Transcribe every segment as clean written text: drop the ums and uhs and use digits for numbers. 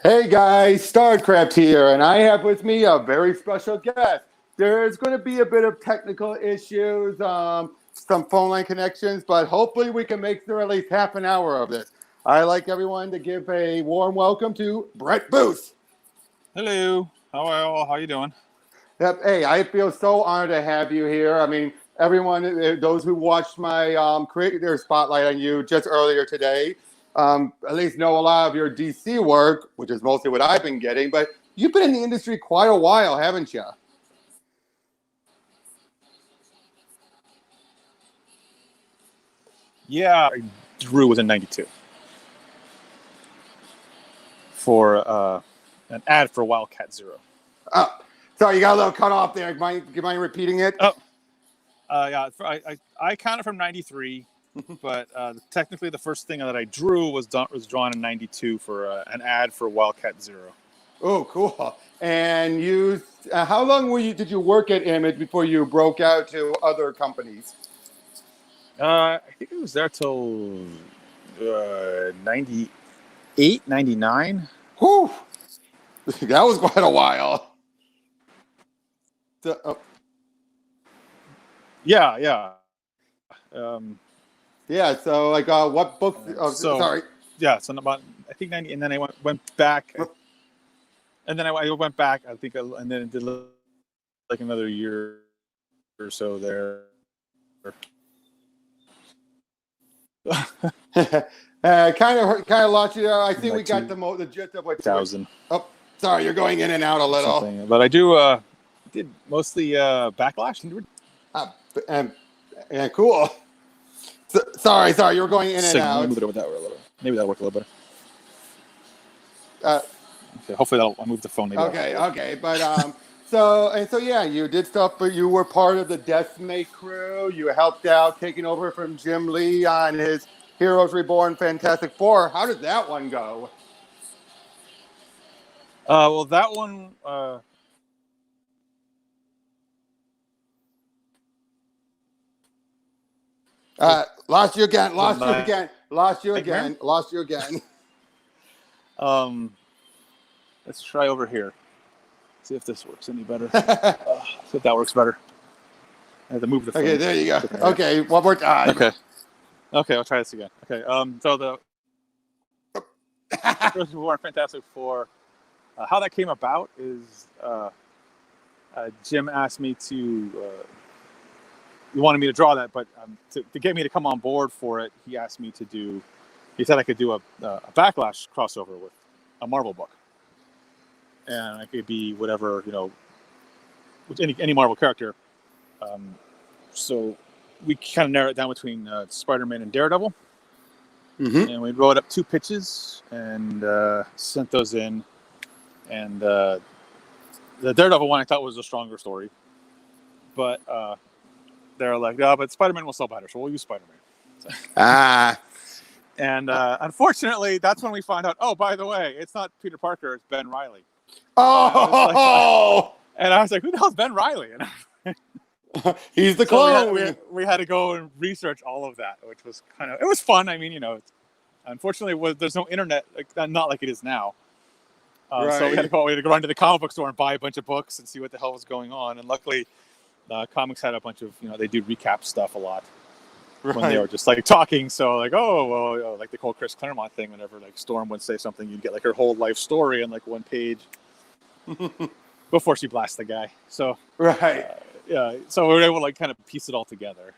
Hey guys, StarCraft here, and I have with me a very special guest. There's going to be a bit of technical issues, some phone line connections, but hopefully we can make through at least half an hour of this. I'd like everyone to give a warm welcome to Brett Booth. Hello, how are y'all? How you doing? Yep. Hey, I feel so honored to have you here. I mean, everyone, those who watched my creator spotlight on you just earlier today, at least know a lot of your DC work, which is mostly what I've been getting. But you've been in the industry quite a while, haven't you? Yeah, I drew within 92 for an ad for Wildcat Zero. Oh, sorry, you got a little cut off there. Do you mind repeating it? Oh, yeah, I counted from 93, but technically the first thing that I drew was drawn in 92 for an ad for Wildcat Zero. Oh, cool. And you, how long did you work at Image before you broke out to other companies? I think it was there till 98, 99. Whew. That was quite a while. Yeah. Yeah, so like what book? Sorry. Yeah, so about I think 90, and then I went back, and then I went back. I think, and then it did like another year or so there. Kind of lost you there. I think we got the gist of what. 2000. Oh, sorry, you're going in and out a little. Something. But I did mostly Backlash. And cool. Sorry, you were going in and out. Let me move it over that way a little. Maybe that'll work a little better. Okay, hopefully I'll move the phone. Maybe okay, but so yeah, you did stuff, but you were part of the Deathmate crew. You helped out taking over from Jim Lee on his Heroes Reborn Fantastic Four. How did that one go? Well, that one. Lost you again. Let's try over here. See if this works any better. See if that works better. I have to move the phone. Okay, there you go. Okay, one more time. Okay, I'll try this again. Okay, so the Heroes Reborn Fantastic Four, how that came about is Jim asked me to. He wanted me to draw that, but to get me to come on board for it, he asked me to do. He said I could do a Backlash crossover with a Marvel book, and I could be whatever with any Marvel character. So we kind of narrowed it down between Spider-Man and Daredevil, and we wrote up 2 pitches and sent those in. And the Daredevil one I thought was a stronger story, but. They're like, no, but Spider-Man will sell better, so we'll use Spider-Man. So, and unfortunately, that's when we find out, oh, by the way, it's not Peter Parker, it's Ben Reilly. Oh! And I was like, who the hell's Ben Reilly? And he's the clone. We had to go and research all of that, which was it was fun. I mean, unfortunately, there's no internet, not like it is now. Right. So we had to go run to the comic book store and buy a bunch of books and see what the hell was going on. And luckily, comics had a bunch of, they do recap stuff a lot when they were just talking. So like the whole Chris Claremont thing, whenever Storm would say something, you'd get her whole life story on one page before she blasts the guy. So so we were able to kind of piece it all together.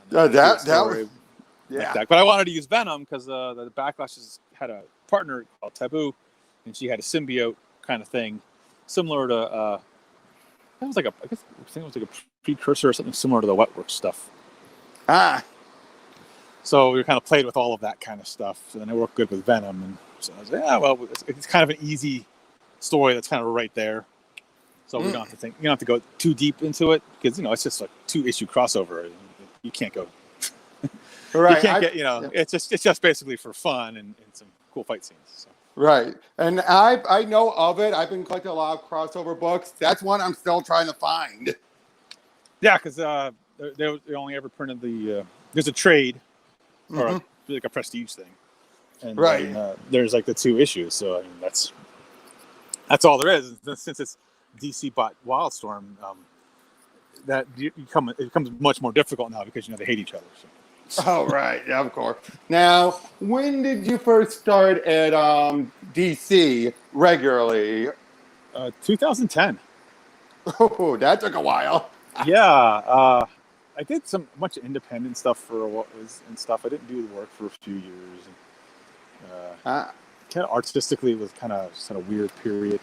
That was, yeah. But I wanted to use Venom because the Backlash had a partner called Taboo, and she had a symbiote kind of thing, similar to. It was I think it was like a precursor or something similar to the Wetworks stuff. So we kind of played with all of that kind of stuff, and then it worked good with Venom. And so I was like, it's kind of an easy story that's kind of right there. So we don't have to think, you don't have to go too deep into it because it's just a 2-issue crossover. You can't go. Right. You can't get it's just basically for fun and some cool fight scenes. So. Right, and I know of it. I've been collecting a lot of crossover books. That's one I'm still trying to find. Yeah, because they only ever printed there's a trade or like a prestige thing, and then, there's the 2 issues. So I mean, that's That's all there is. Since it's DC bought Wildstorm, it becomes much more difficult now because they hate each other. So. Oh, right. Yeah, of course. Now, when did you first start at DC regularly? 2010. Oh, that took a while. Yeah, I did much independent stuff and stuff. I didn't do the work for a few years. And, kind of artistically, it was kind of weird period,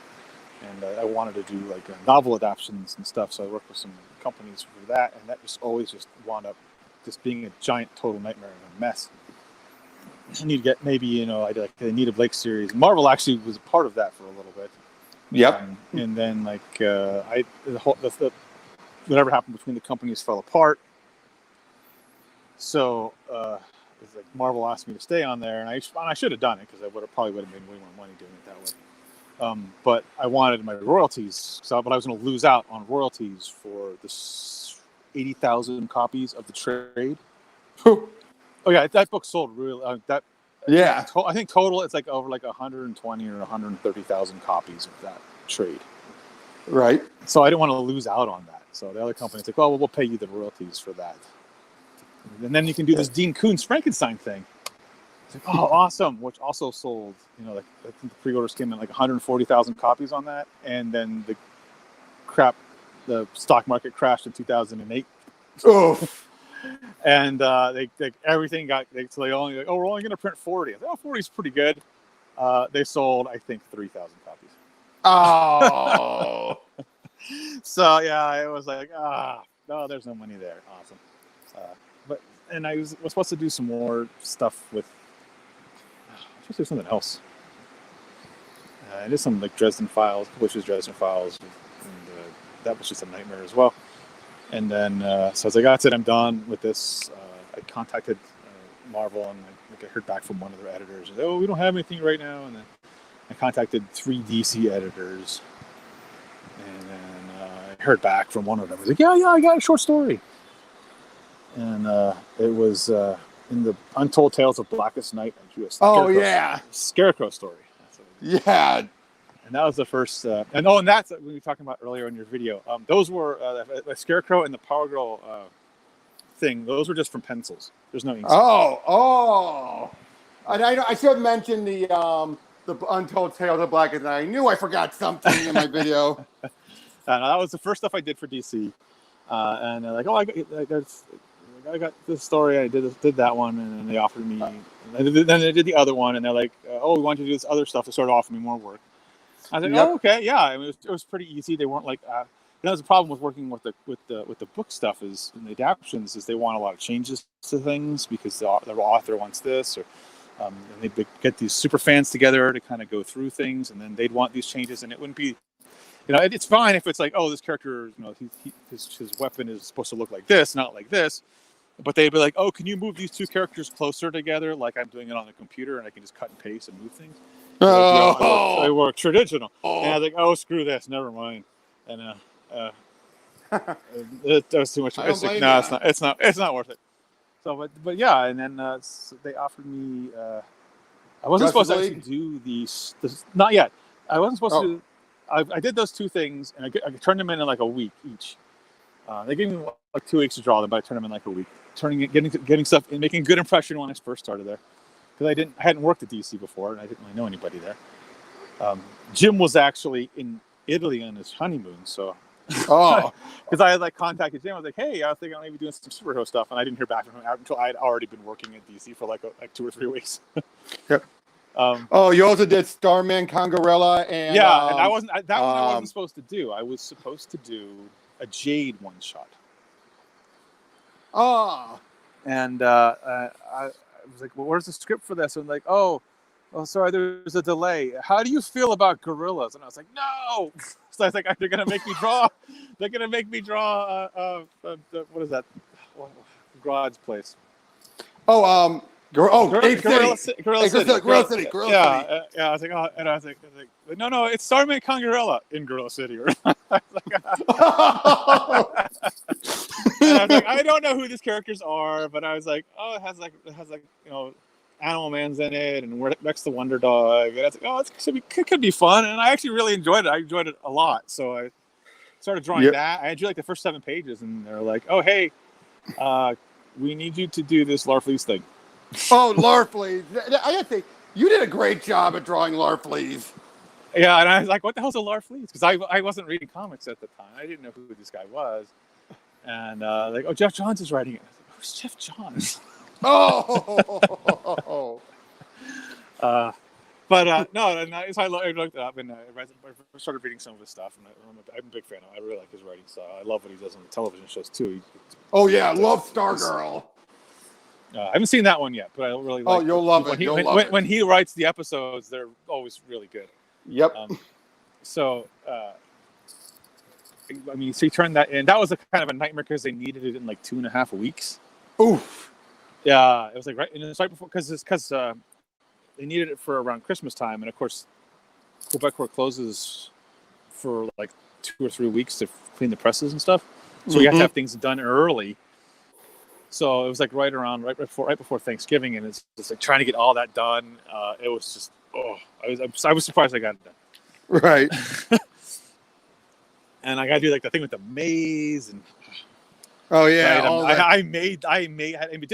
and I wanted to do like novel adaptions and stuff. So I worked with some companies for that, and that always wound up just being a giant total nightmare and a mess. I need to get maybe I did like the Anita Blake series. Marvel actually was a part of that for a little bit. Yep. And then whatever happened between the companies fell apart. So it's like Marvel asked me to stay on there, and I should have done it because I probably would have made way more money doing it that way. But I wanted my royalties, but I was going to lose out on royalties for this 80,000 copies of the trade. Oh yeah, that book sold really. Yeah. I think total it's like over like 120 or 130,000 copies of that trade. Right. So I didn't want to lose out on that. So the other company's like, well, we'll pay you the royalties for that. And then you can do this Dean Koontz Frankenstein thing. It's like, oh, awesome. Which also sold, I think the pre-orders came in like 140,000 copies on that. And then the stock market crashed in 2008. Oh. And they everything so they only we're only going to print 40. I thought, 40 is pretty good. They sold, I think, 3,000 copies. Oh. So yeah, it was like, no, there's no money there. Awesome. And I was supposed to do some more stuff with. I was supposed to do something else. I did some like Dresden Files, which is Dresden Files, and that was just a nightmare as well. And then so I was like, that's it, I'm done with this. I contacted Marvel, and I heard back from one of their editors. Oh, we don't have anything right now. And then I contacted 3 DC editors, and then I heard back from one of them. I was like, yeah, I got a short story. And it was in the Untold Tales of Blackest Night. Scarecrow story. Yeah. And that was the first. And that's what we were talking about earlier in your video. Those were the Scarecrow and the Power Girl thing. Those were just from pencils. There's no ink. Oh. And I should have mentioned the Untold Tales of Blackest Night. I knew I forgot something in my video. That was the first stuff I did for DC. And they're like, oh, I got this story. I did that one, and then they offered me. Then they did the other one, and they're like, oh, we want you to do this other stuff. They started offering me more work. I was like, oh, okay, yeah. I mean, it was pretty easy. They weren't like. That was the problem with working with the book stuff is in the adaptions is they want a lot of changes to things because the author wants this, or and they get these super fans together to kind of go through things, and then they'd want these changes, and it wouldn't be. It's fine if it's like, oh, this character, his weapon is supposed to look like this, not like this. But they'd be like, oh, can you move these two characters closer together? Like I'm doing it on the computer and I can just cut and paste and move things. It worked traditional. And I was like, oh, screw this. Never mind. And that was too much. It's like, no, it's not worth it. So, but yeah. And then so they offered me, I wasn't supposed to actually do these, not yet. I wasn't supposed to. I did those two things and I turned them in like a week each. They gave me like 2 weeks to draw them, but I turned them in like a week. Getting stuff and making a good impression when I first started there, because I hadn't worked at DC before and I didn't really know anybody there. Jim was actually in Italy on his honeymoon, so because I had like contacted Jim, I was like, hey, I was thinking I may be doing some superhero stuff, and I didn't hear back from him until I had already been working at DC for like 2 or 3 weeks. Yep. You also did Starman, Congarella, and and I wasn't one I wasn't supposed to do. I was supposed to do a Jade one shot. And I was like, well, where's the script for this? And like, oh, sorry, there's a delay. How do you feel about gorillas? And I was like, no. So I was like, they're gonna make me draw. They're gonna make me draw. What is that? God's place. Gorilla City. Gorilla City. Yeah. I was like, oh, and I was like, no, it's Starman Congarella in Gorilla City. And I was like, I don't know who these characters are, but I was like, oh, it has like Animal Man's in it, and Rex the Wonder Dog. And I was like, oh, it could be fun. And I actually really enjoyed it. I enjoyed it a lot. So I started drawing that. I drew like the first 7 pages, and they're like, oh, hey, we need you to do this Larfleeze thing. Oh, Larfleeze. I gotta say, you did a great job at drawing Larfleeze. Yeah, and I was like, what the hell's a Larfleeze? Because I wasn't reading comics at the time. I didn't know who this guy was. And like, oh, Jeff Johns is writing it. I was like, who's Jeff Johns? Oh! But no, so I looked it up, and I started reading some of his stuff, and I'm a big fan of him. I really like his writing style. I love what he does on the television shows, too. Oh, yeah, I love Stargirl. I haven't seen that one yet, but I really like it. Oh, you'll love it. When he writes the episodes, they're always really good. Yep. So he turned that in. That was a kind of a nightmare because they needed it in like 2.5 weeks. Oof. Yeah, it was like right before, because they needed it for around Christmas time, and of course, Quebec closes for like 2 or 3 weeks to clean the presses and stuff. So you have to have things done early. So it was like right before Thanksgiving, and it's just like trying to get all that done. It was just I was surprised I got it done. Right. And I got to do like the thing with the maze, and oh yeah, I did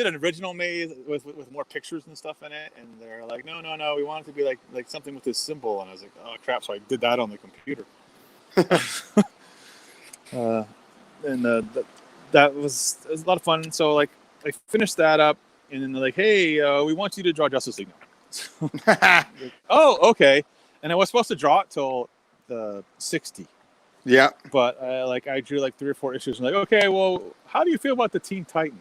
an original maze with more pictures and stuff in it, and they're like, no, we want it to be like something with this symbol, and I was like, oh crap! So I did that on the computer. That was a lot of fun. So like I finished that up, and then they're like, hey, we want you to draw Justice League now. Like, oh, okay. And I was supposed to draw it till the 60. Yeah. But I drew like 3 or 4 issues, and like, okay, well, how do you feel about the Teen Titans?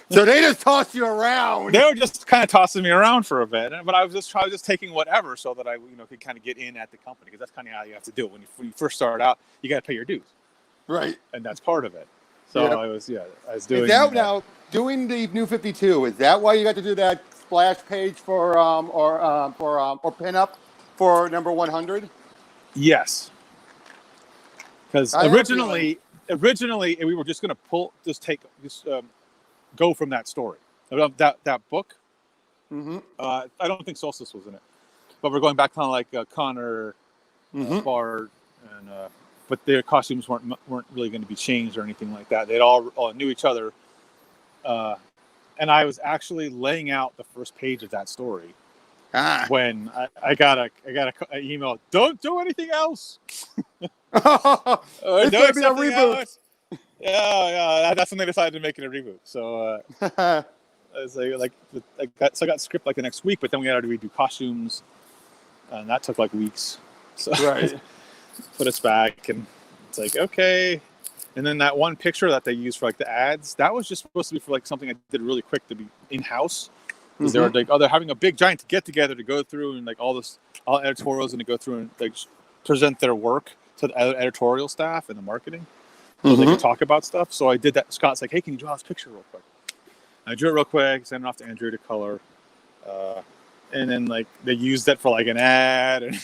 So they just tossed you around. They were just kind of tossing me around for a bit, but I was just taking whatever so that I could kind of get in at the company, because that's kind of how you have to do it when you first start out. You got to pay your dues, right? And that's part of it. So I was doing. Is that now doing the New 52? Is that why you got to do that splash page for or pin up for number 100? Yes. Because originally we were just going to go from that story, that book. Mm-hmm. I don't think Solstice was in it, but we're going back kind of like Connor, Bard, and but their costumes weren't really going to be changed or anything like that. They all knew each other, and I was actually laying out the first page of that story when I got an email. Don't do anything else. It's going to be a reboot. Else. Yeah. That's when they decided to make it a reboot. So I was I got script like the next week, but then we had to redo costumes, and that took like weeks. So right. Put us back, and it's like, okay. And then that one picture that they used for like the ads, that was just supposed to be for like something I did really quick to be in house, because they were like, they're having a big giant get together to go through and like all editorials, and to go through and like present their work to the editorial staff and the marketing, so they can talk about stuff. So I did that. Scott's like, hey, can you draw this picture real quick? I drew it real quick, sent it off to Andrew to color, and then like they used it for like an ad and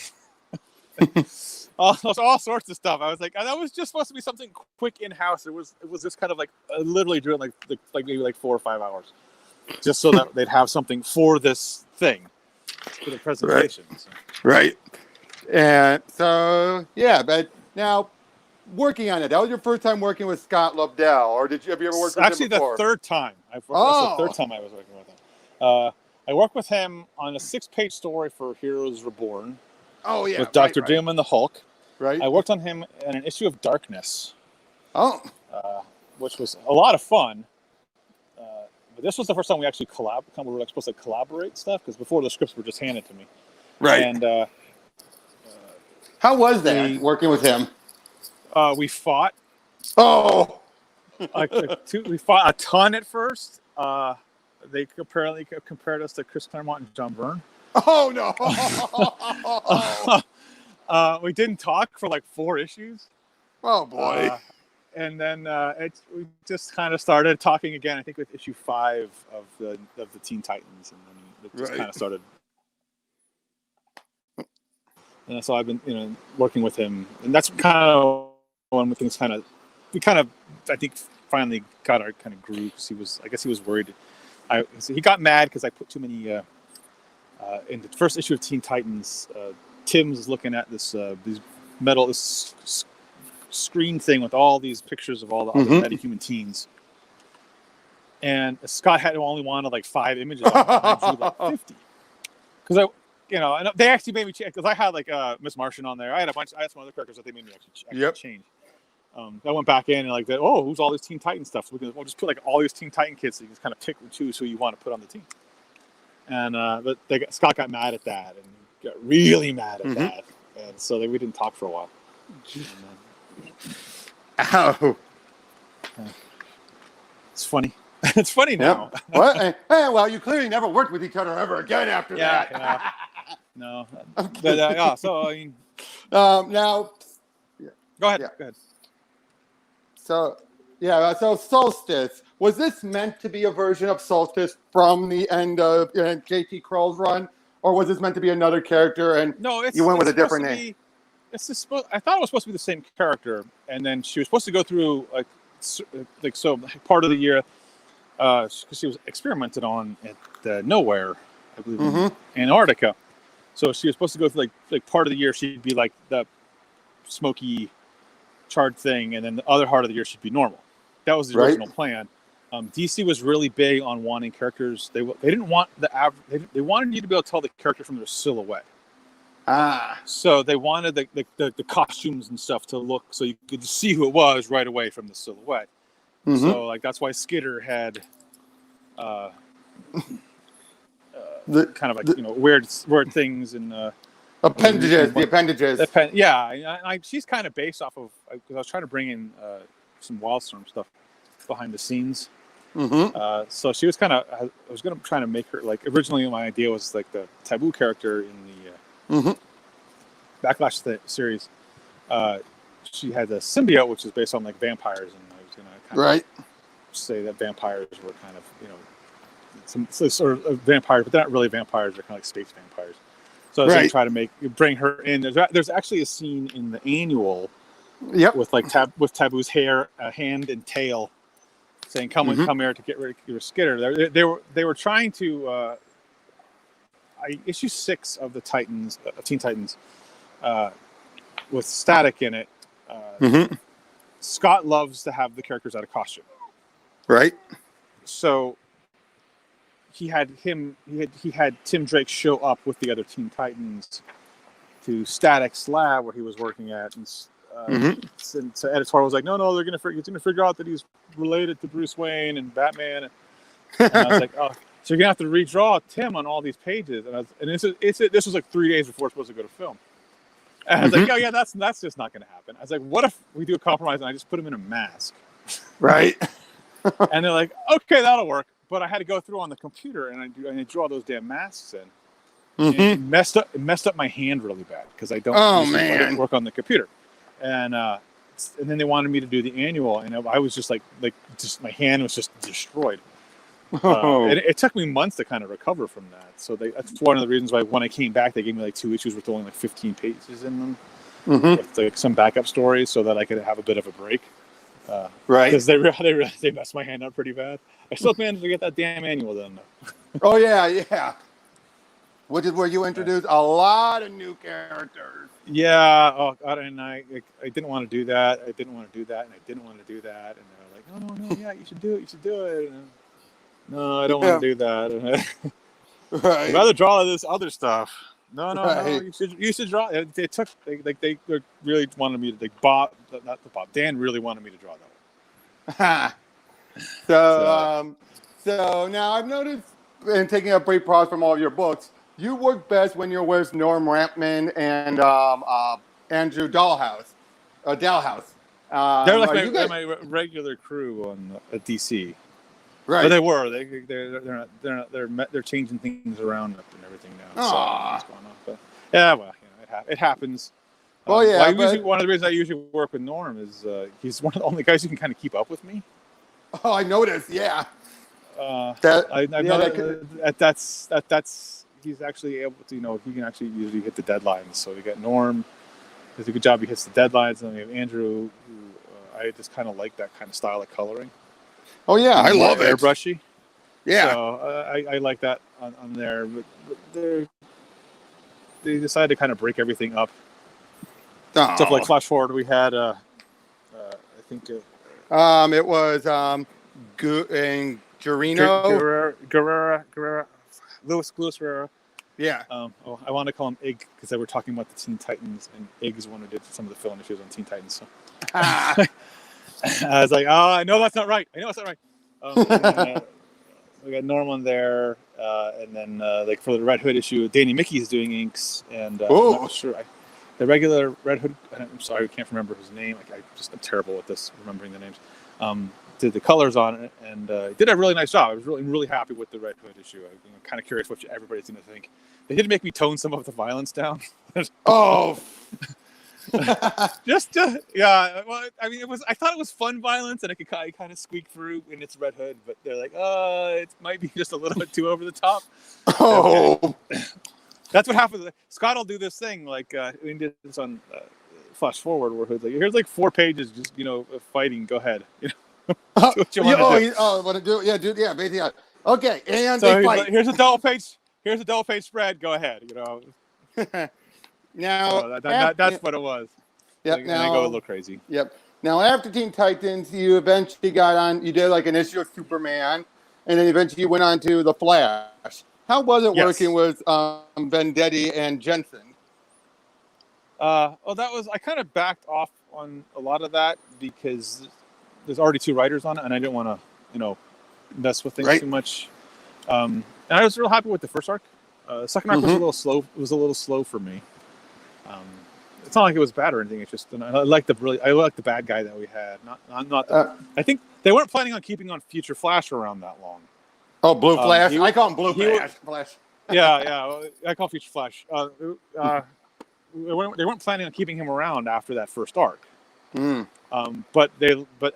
all sorts of stuff. I was like, that was just supposed to be something quick in house. It was just kind of like I literally drew it like maybe like 4 or 5 hours, just so that they'd have something for this thing, for the presentation. Right. And so but now working on it, that was your first time working with Scott Lobdell, or have you ever worked with him before? The third time. That's the third time I was working with him. I worked with him on a 6-page story for Heroes Reborn. Oh yeah, with Dr. Doom and the Hulk. Right. I worked on him in an issue of Darkness. Oh. Which was a lot of fun. But this was the first time we actually we were supposed to collaborate stuff, because before the scripts were just handed to me. Right. And how was that working with him? We fought. Oh. We fought a ton at first. They apparently compared us to Chris Claremont and John Byrne. Oh no! We didn't talk for like 4 issues. Oh boy! And then we just kind of started talking again. I think with issue 5 of the Teen Titans, and then it just kind of started. And so I've been working with him, and that's kind of one things we I think finally got our kind of groove, because he was worried. He got mad because I put too many in the first issue of Teen Titans, Tim's looking at this screen thing with all these pictures of all the other metahuman teens. And Scott had only wanted like 5 images of it, and I drew like 50. Because and they actually made me change, because I had like Miss Martian on there. I had some other characters that they made me actually change. I went back in and like, who's all this Teen Titan stuff? So we'll just put like all these Teen Titan kids, so you can kind of pick and choose who you want to put on the team. And but Scott got mad at that, and got really mad at that, and so we didn't talk for a while. Ow! It's funny. It's funny now. Yep. What? Hey, well, you clearly never worked with each other ever again after that. Yeah. No. But so I mean, now. Go ahead. Yeah. Go ahead. So Solstice, was this meant to be a version of Solstice from the end of JT Kroll's run, or was this meant to be another character and you went with a different name? I thought it was supposed to be the same character, and then she was supposed to go through part of the year, because she was experimented on at Nowhere, I believe, in Antarctica. So she was supposed to go through like part of the year she'd be like the smoky, charred thing, and then the other part of the year she'd be normal. That was the original plan. DC was really big on wanting characters. They didn't want they wanted you to be able to tell the character from their silhouette. So they wanted the costumes and stuff to look so you could see who it was right away from the silhouette. So like that's why Skitter had kind of like weird things and appendages. The appendages. She's kind of based off of, because I was trying to bring in some Wildstorm stuff behind the scenes. So she was kind of. I was going to try to make her like, originally my idea was like the Taboo character in the Backlash series. She had the symbiote, which is based on like vampires, and I was going to kind of say that vampires were kind of some sort of vampires, but they're not really vampires. They're kind of like space vampires. So I was going to try to bring her in. There's actually a scene in the annual, with like with Taboo's hair, hand, and tail, saying "Come here to get rid of your Skitter." They were trying to. Issue 6 of the Titans, Teen Titans, with Static in it. Scott loves to have the characters out of costume. Right. So he had Tim Drake show up with the other Teen Titans to Static's lab where he was working at, and so editorial was like, no, they're gonna figure out that he's related to Bruce Wayne and Batman, and I was like, oh, so you're gonna have to redraw Tim on all these pages, and this was like 3 days before we're supposed to go to film, and I was like, oh yeah, that's just not gonna happen. I was like, what if we do a compromise and I just put him in a mask, right? And they're like, okay, that'll work. But I had to go through on the computer and I draw those damn masks in. And it messed up my hand really bad because I don't work on the computer. And then they wanted me to do the annual, and I was just like my hand was just destroyed. And it took me months to kind of recover from that. So that's one of the reasons why when I came back, they gave me like 2 issues with only like 15 pages in them, with like some backup stories, so that I could have a bit of a break. Because they messed my hand up pretty bad. I still managed to get that damn annual done though. Oh yeah. Which is where you introduced a lot of new characters. Yeah. Oh God, and I didn't want to do that. I didn't want to do that, and I didn't want to do that. And they were like, no, yeah, you should do it. You should do it. And, no, I don't want to do that. And I'd rather draw this other stuff. No, you should draw. They really wanted me to Dan really wanted me to draw that one. So now I've noticed, in taking a brief pause from all of your books, you work best when you're with Norm Rampman and Andrew Dalhouse. They're like my regular crew on DC. Right. But they were. They're changing things around and everything now. So what's going on? But yeah, well, it happens. Well, yeah. One of the reasons I usually work with Norm is he's one of the only guys who can kind of keep up with me. Oh, I noticed. Yeah. That's he's actually able to. He can actually usually hit the deadlines. So we got Norm. Does a good job. He hits the deadlines, and we have Andrew, who I just kind of like that kind of style of coloring. Oh yeah, I love it. Airbrushy. Yeah. So I like that on there, but they decided to kind of break everything up. Stuff like Flash Forward, we had I think it was and Guerrera, Louis Guerrera. Yeah. I want to call him Ig because they were talking about the Teen Titans, and Ig is one who did some of the fill-in issues on Teen Titans. So I was like, oh, I know that's not right. We got Norman there, and then like for the Red Hood issue, Danny Mickey's doing inks, and I'm not sure. The regular Red Hood, I'm sorry, I can't remember his name. I'm terrible with this, remembering the names. Did the colors on it, and did a really nice job. I was really happy with the Red Hood issue. I'm kind of curious what everybody's going to think. They did make me tone some of the violence down. Oh. Yeah. Well, I mean, I thought it was fun violence, and it could kind of squeak through in its Red Hood, but they're like, it might be just a little bit too over the top. Oh. Okay. That's what happens. Scott will do this thing like we did this on Flash Forward, where he's like, "Here's like 4 pages, just of fighting. Go ahead." What you want to do? Yeah, dude. Yeah, basically. Yeah. Okay, and so they fight. Like, here's a double page. Here's a double page spread. Go ahead. Now so that's what it was. Yep. And I go a little crazy. Yep. Now after Teen Titans, you eventually got on. You did like an issue of Superman, and then eventually you went on to the Flash. How was it working with Vendetti and Jensen? That was, I kind of backed off on a lot of that because there's already 2 writers on it, and I didn't want to, mess with things too much. And I was real happy with the first arc. The second arc was a little slow. It was a little slow for me. It's not like it was bad or anything. It's just I like the bad guy that we had. I think they weren't planning on keeping on Future Flash around that long. Oh, Blue Flash. I call him Blue Flash. Yeah. I call Future Flash. They weren't planning on keeping him around after that first arc. But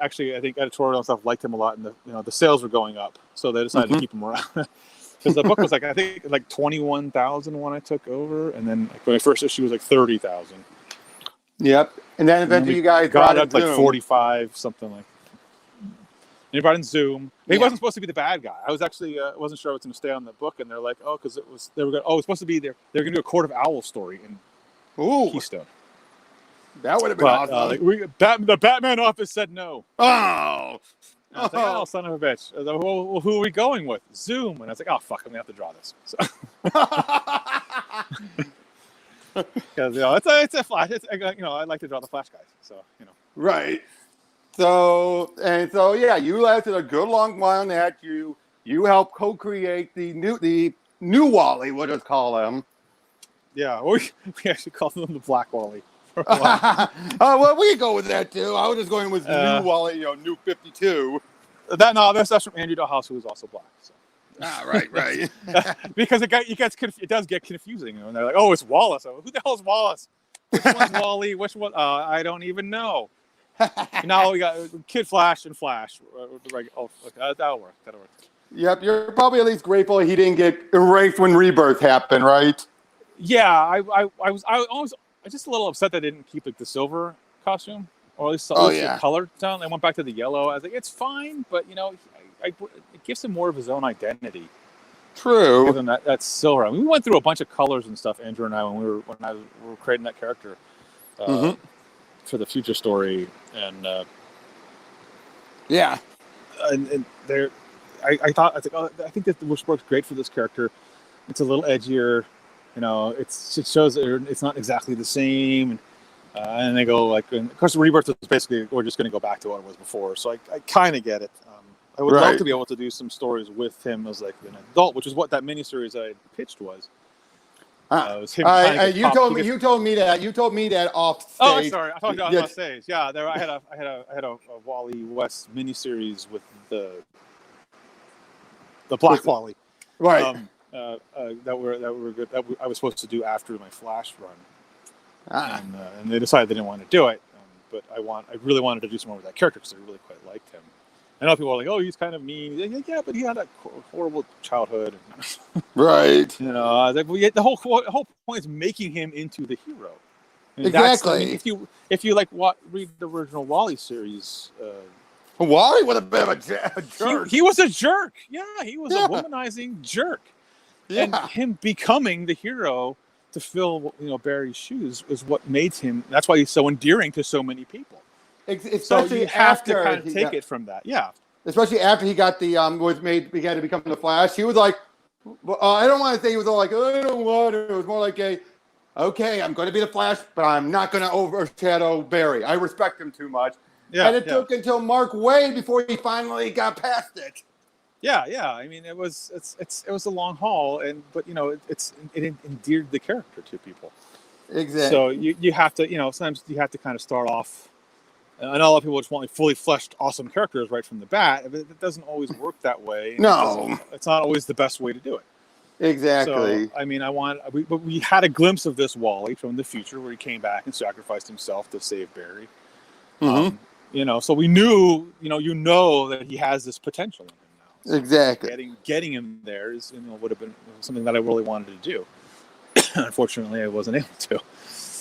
actually, I think editorial and stuff liked him a lot, and the sales were going up, so they decided to keep him around. Because the book was like, I think like 21,000 when I took over, and then like my first issue was like 30,000. Yep, and then eventually you guys got up like 45, something like. And he brought in Zoom. He wasn't supposed to be the bad guy. I was actually wasn't sure I was going to stay on the book, and they're like, because it's supposed to be there. They're going to do a Court of Owls story in Keystone. That would have been awesome. The Batman office said no. Oh. And I was like, oh, son of a bitch. Like, well, who are we going with? Zoom. And I was like, oh, fuck, I'm going to have to draw this. So. Because, it's a Flash. I like to draw the Flash guys. So, Right. So, yeah, you lasted a good long while on that. You helped co-create the new Wally, we'll just call him. Yeah, we actually called him the Black Wally. Well, we go with that too. I was just going with new Wally, new 52. That's from Andy Dalhouse, who is also black. So. Right. Because it does get confusing, and they're like, "Oh, it's Wallace. Who the hell is Wallace? Which one's Wally? Which one? I don't even know." Now we got Kid Flash and Flash. That'll work. Yep, you're probably at least grateful he didn't get erased when Rebirth happened, right? Yeah, I was just a little upset that they didn't keep the silver costume, or at least the color tone. I went back to the yellow. I was like, it's fine, but it gives him more of his own identity. True. Given that's silver. I mean, we went through a bunch of colors and stuff, Andrew and I, when we were creating that character for the future story, and and there, I thought I think that this works great for this character. It's a little edgier. It shows that it's not exactly the same, and they go like, of course, Rebirth is basically we're just going to go back to what it was before. So I kind of get it. I would love to be able to do some stories with him as like an adult, which is what that miniseries I pitched was. It was him you told me that off stage. Oh, I'm sorry. I thought you were off stage. Yeah, I had a Wally West miniseries with the Black Wally. Right. That were good. That I was supposed to do after my Flash run, and they decided they didn't want to do it. But I really wanted to do some more with that character because I really quite liked him. I know people are like, "Oh, he's kind of mean." Like, yeah, but he had that horrible childhood. Right. The whole point is making him into the hero. And exactly. If you read the original Wally series. Wally was a bit of a jerk. He was a jerk. Yeah, he was Yeah. a womanizing jerk. Yeah. And him becoming the hero to fill, Barry's shoes is what made him. That's why he's so endearing to so many people. Especially So you have to after kind of take it from that. Yeah. especially after he got the began to become the Flash. He was like, I don't want to say he was all like, I don't want to. It was more like okay, I'm going to be the Flash, but I'm not going to overshadow Barry. I respect him too much. Yeah. And it took until Mark Waid before he finally got past it. Yeah. I mean, it was a long haul, but it endeared the character to people. Exactly. So you have to, sometimes you have to kind of start off. I know a lot of people just want fully fleshed, awesome characters right from the bat, but it doesn't always work that way. No, it's not always the best way to do it. Exactly. So, I mean, we had a glimpse of this Wally from the future where he came back and sacrificed himself to save Barry. Mm-hmm. So we knew, that he has this potential in him now. So exactly. Getting him there is, would have been something that I really wanted to do. Unfortunately, I wasn't able to.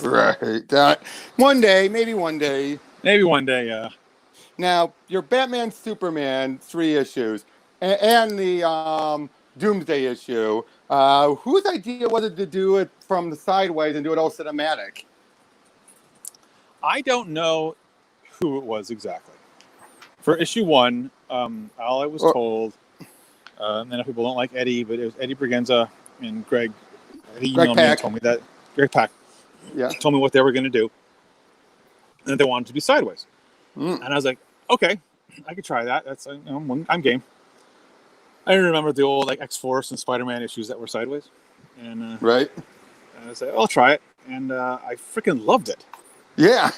Right. Maybe one day. Maybe one day, yeah. Now, your Batman Superman 3 issues and the Doomsday issue, whose idea was it to do it from the sideways and do it all cinematic? I don't know who it was exactly. For issue 1, all I was told, and I know people don't like Eddie, but it was Eddie Bergenza and Greg. He emailed me and told me that. Greg Pak. Yeah. Told me what they were going to do. And they wanted to be sideways. And I was like, okay, I could try that. That's I'm game. I remember the old X-Force and Spider-Man issues that were sideways. And right. And I said, I'll try it. And I freaking loved it. Yeah.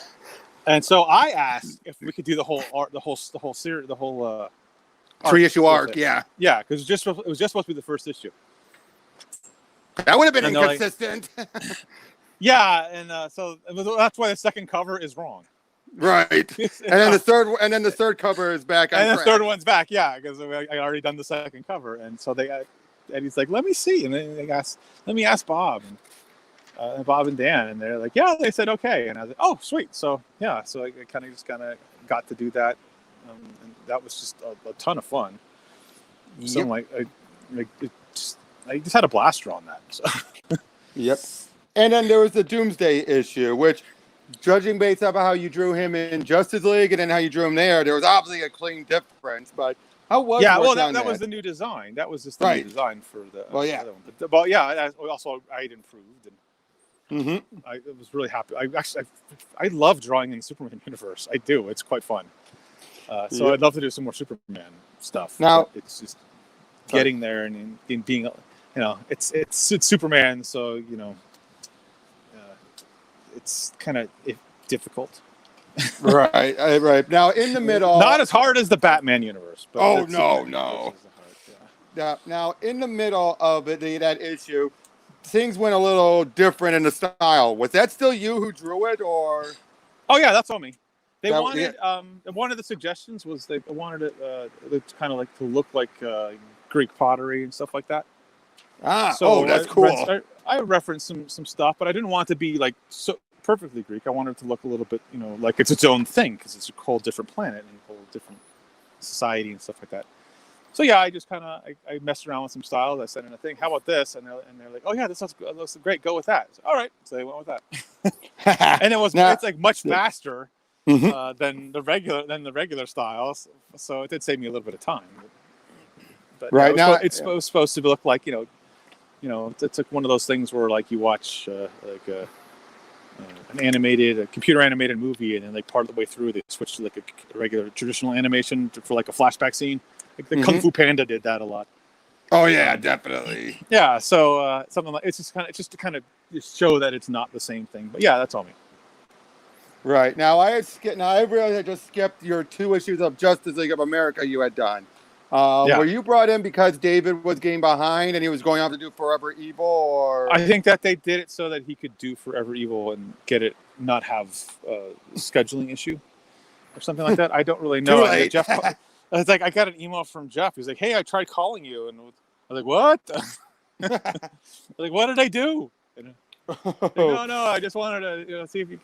And so I asked if we could do the whole art, the whole series, the whole 3-issue arc. Yeah. Yeah, because it was just supposed to be the first issue. That would have been inconsistent. Yeah, and so that's why the second cover is wrong. Right. And then the third cover is back on and track. the third one's back, yeah, because I already done the second cover, and so Eddie's like, let me see, and then let me ask Bob and Bob and Dan, and they're like, yeah, they said okay, and I was like, oh, sweet. So yeah, so I kind of got to do that, and that was just a ton of fun. So I just had a blaster on that. So. Yep. And then there was the Doomsday issue, which, judging based off of how you drew him in Justice League and then how you drew him there was obviously a clean difference. But how was that was the new design. That was just the new design for the other one. But yeah, I improved, and I was really happy. I love drawing in the Superman universe. I do. It's quite fun. So I'd love to do some more Superman stuff. Now it's just getting there and being, it's Superman, so it's kind of difficult. Right. Now in the middle, not as hard as the Batman universe. But no. Now in the middle of that issue, things went a little different in the style. Was that still you who drew it, or? Oh yeah, that's all me. They wanted one of the suggestions was they wanted it kind of to look like Greek pottery and stuff like that. That's cool. I referenced some stuff, but I didn't want it to be so perfectly Greek. I wanted it to look a little bit, like it's its own thing because it's a whole different planet and a whole different society and stuff like that. So yeah, I just kind of I messed around with some styles. I sent in a thing. How about this? And they're like, oh yeah, this looks great. Go with that. So, all right, so they went with that. And it's much faster than the regular styles. So it did save me a little bit of time. But right now, it's supposed to look like it's like one of those things where you watch a computer animated movie, and then part of the way through they switch to a regular traditional animation for a flashback scene. The Kung Fu Panda did that a lot. Oh yeah, definitely. Yeah, so something like it's just to kind of show that it's not the same thing. But yeah, that's all me. Right now, I realized I just skipped your 2 issues of Justice League of America you had done. Were you brought in because David was getting behind and he was going off to do Forever Evil, or? I think that they did it so that he could do Forever Evil and not have a scheduling issue or something like that. I don't really know. Jeff, it's I got an email from Jeff. He's like, "Hey, I tried calling you," and I was like, "What?" What did I do? Like, no, I just wanted to see if you.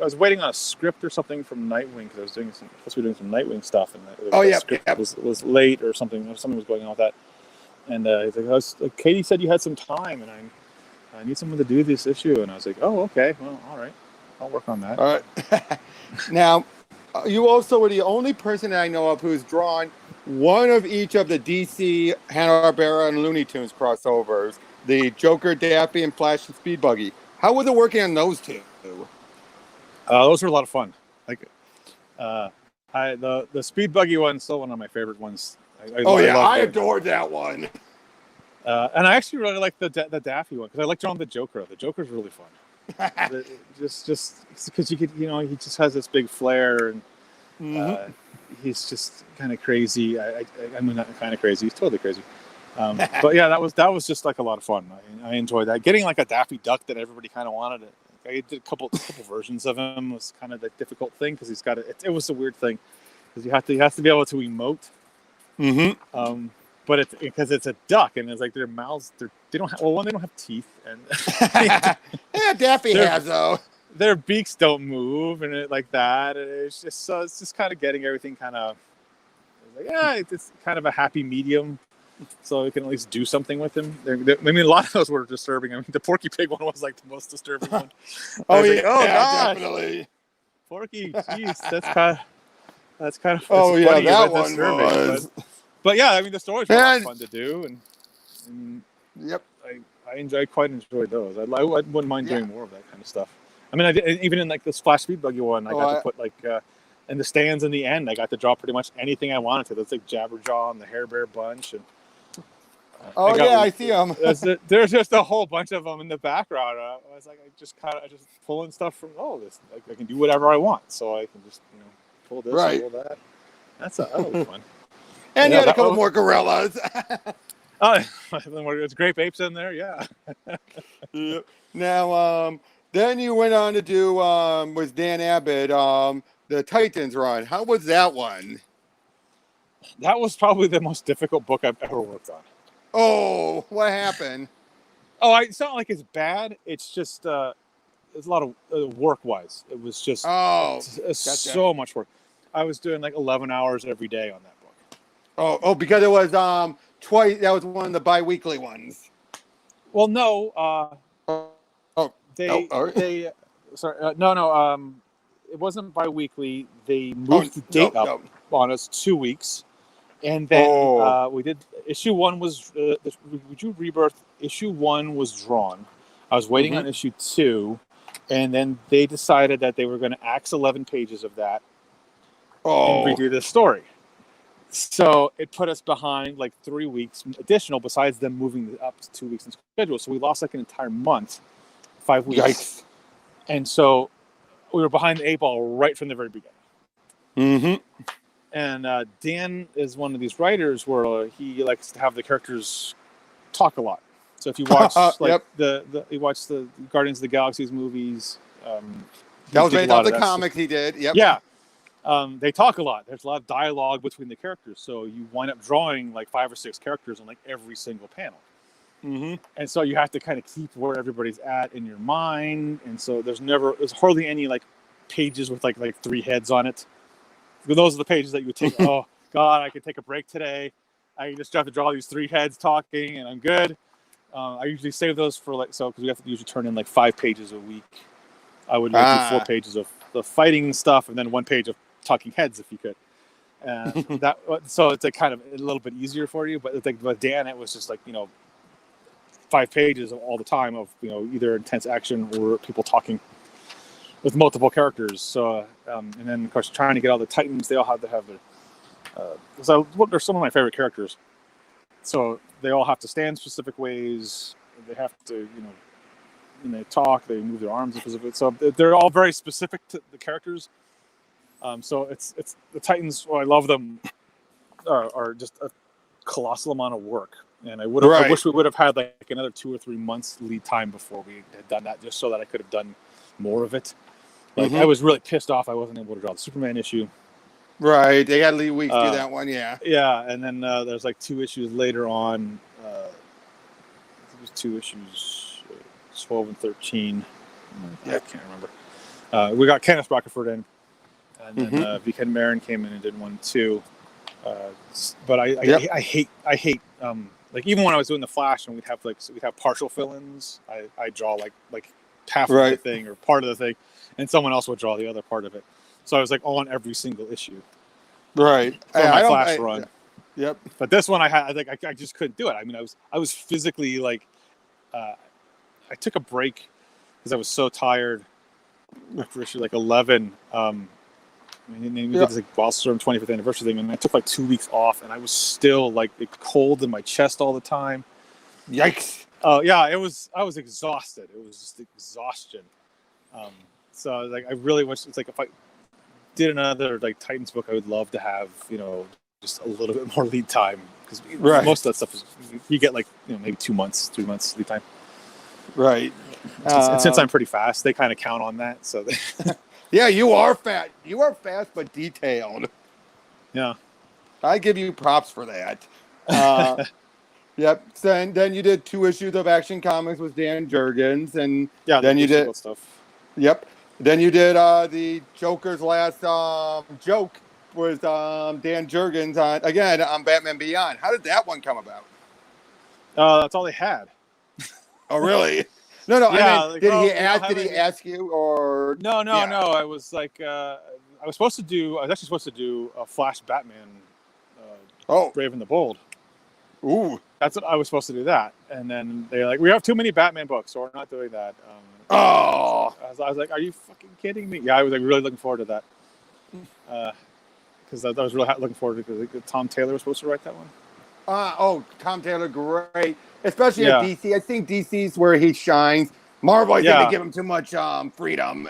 I was waiting on a script or something from Nightwing because I was supposed to be doing some Nightwing stuff, and the script was late or something. Something was going on with that. And he's like, Katie said you had some time, and I need someone to do this issue. And I was like, oh, okay, well, all right, I'll work on that. All right. Now, you also were the only person that I know of who's drawn one of each of the DC, Hanna-Barbera, and Looney Tunes crossovers. The Joker, Daffy, and Flash and Speed Buggy. How was it working on those two? Those were a lot of fun. Like, the Speed Buggy one's still one of my favorite ones. I adored that one. And I actually really like the Daffy one because I like drawing the Joker. The Joker's really fun. just because he just has this big flair and he's just kind of crazy. I mean, not kind of crazy. He's totally crazy. But yeah, that was just like a lot of fun. I enjoyed that. Getting like a Daffy Duck that everybody kind of wanted it. I did a couple versions of him. Was kind of the difficult thing because he's got it was a weird thing because he has to be able to emote. But it's because it's a duck and it's like their mouths they don't have teeth and yeah, Daffy has though. Their beaks don't move and it like that. And it's just kind of getting everything kind of it's kind of a happy medium. So we can at least do something with him. I mean, a lot of those were disturbing. I mean, the Porky Pig one was like the most disturbing one. Definitely. Porky, jeez, that's kind of funny, that one disturbing. was. But yeah, I mean, the stories were a lot of fun to do, and yep, I quite enjoyed those. I wouldn't mind doing more of that kind of stuff. I mean, I did, even in like this Flash Speed Buggy one, I got to put like. In the stands in the end, I got to draw pretty much anything I wanted to. That's like Jabberjaw and the Hair Bear Bunch. And, I see them. There's just a whole bunch of them in the background. I was like, I just pulling stuff from this. Like, I can do whatever I want, so I can just pull this, and pull that. That was fun. And you had a couple more gorillas. There's grape apes in there. Yeah. Now, then you went on to do with Dan Abbott. The Titans run. How was that one? That was probably the most difficult book I've ever worked on. Oh, what happened? It's not like it's bad. It's just it's a lot of work-wise. It was just so much work. I was doing like 11 hours every day on that book. Oh, because it was twice. That was one of the bi-weekly ones. Well, no. It wasn't bi-weekly. They moved the date up on us 2 weeks. And then we did issue 1 was Rebirth. Issue 1 was drawn. I was waiting on issue 2, and then they decided that they were going to axe 11 pages of that and redo the story. So it put us behind like 3 weeks additional, besides them moving up to 2 weeks in schedule. So we lost like an entire month, 5 weeks. Yikes. And so we were behind the 8 ball right from the very beginning. And Dan is one of these writers where he likes to have the characters talk a lot. So if you watch you watch the Guardians of the Galaxy's movies, that was based off the comics he did. Yep. Yeah. They talk a lot. There's a lot of dialogue between the characters. So you wind up drawing like 5 or 6 characters on like every single panel. And so you have to kind of keep where everybody's at in your mind. And so there's hardly any like pages with like 3 heads on it. Those are the pages that you would take. Oh God, I could take a break today. I just have to draw these 3 heads talking, and I'm good. I usually save those for because we have to usually turn in like 5 pages a week. I would do 4 pages of the fighting stuff, and then 1 page of talking heads if you could. So it's like kind of a little bit easier for you. But with Dan, it was just like 5 pages all the time of either intense action or people talking with multiple characters. So and then of course trying to get all the Titans, they all have to have their they're some of my favorite characters. So they all have to stand specific ways. They have to when they talk, they move their arms in specific. So they're all very specific to the characters. So it's the Titans. Well, I love them. Are just a colossal amount of work. And I wish we would have had like another 2 or 3 months lead time before we had done that, just so that I could have done more of it. Like I was really pissed off I wasn't able to draw the Superman issue. Right, they got to leave weeks to do that one, yeah. Yeah, and then there's like 2 issues later on. There's 2 issues. 12 and 13. I can't remember. We got Kenneth Rockerford in, and then Vikander Marin came in and did 1 and 2. But I hate like even when I was doing the Flash and we'd have partial fill-ins. I draw like half of the thing or part of the thing, and someone else would draw the other part of it. So I was like on every single issue. Right. For my Flash run. Yep. But this one I just couldn't do it. I mean, I was physically like, I took a break because I was so tired after issue like 11. We did this like Wildstorm 25th anniversary thing, and I took like 2 weeks off, and I was still like cold in my chest all the time. Yikes! Oh yeah, I was exhausted. It was just exhaustion. So like I really wish it's like if I did another like Titans book, I would love to have just a little bit more lead time because most of that stuff is you get like maybe 2 months, 3 months lead time. Right. And since I'm pretty fast, they kind of count on that. So. Yeah, you are fast. You are fast but detailed. Yeah. I give you props for that. Yep. So, then you did 2 issues of Action Comics with Dan Jurgens, and then you did stuff. Yep. Then you did the Joker's last joke with Dan Jurgens on Batman Beyond. How did that one come about? That's all they had. Oh, really? No. Yeah, I mean, did he ask you or? No. I was like, I was actually supposed to do a Flash Batman. Brave and the Bold. Ooh. That's what I was supposed to do that, and then they're like, we have too many Batman books, so we're not doing that. I was like, are you fucking kidding me? Yeah, I was like really looking forward to that. Because I was really looking forward to it because Tom Taylor was supposed to write that one. Tom Taylor, great. Especially at DC. I think DC's where he shines. Marvel, I think they give him too much freedom.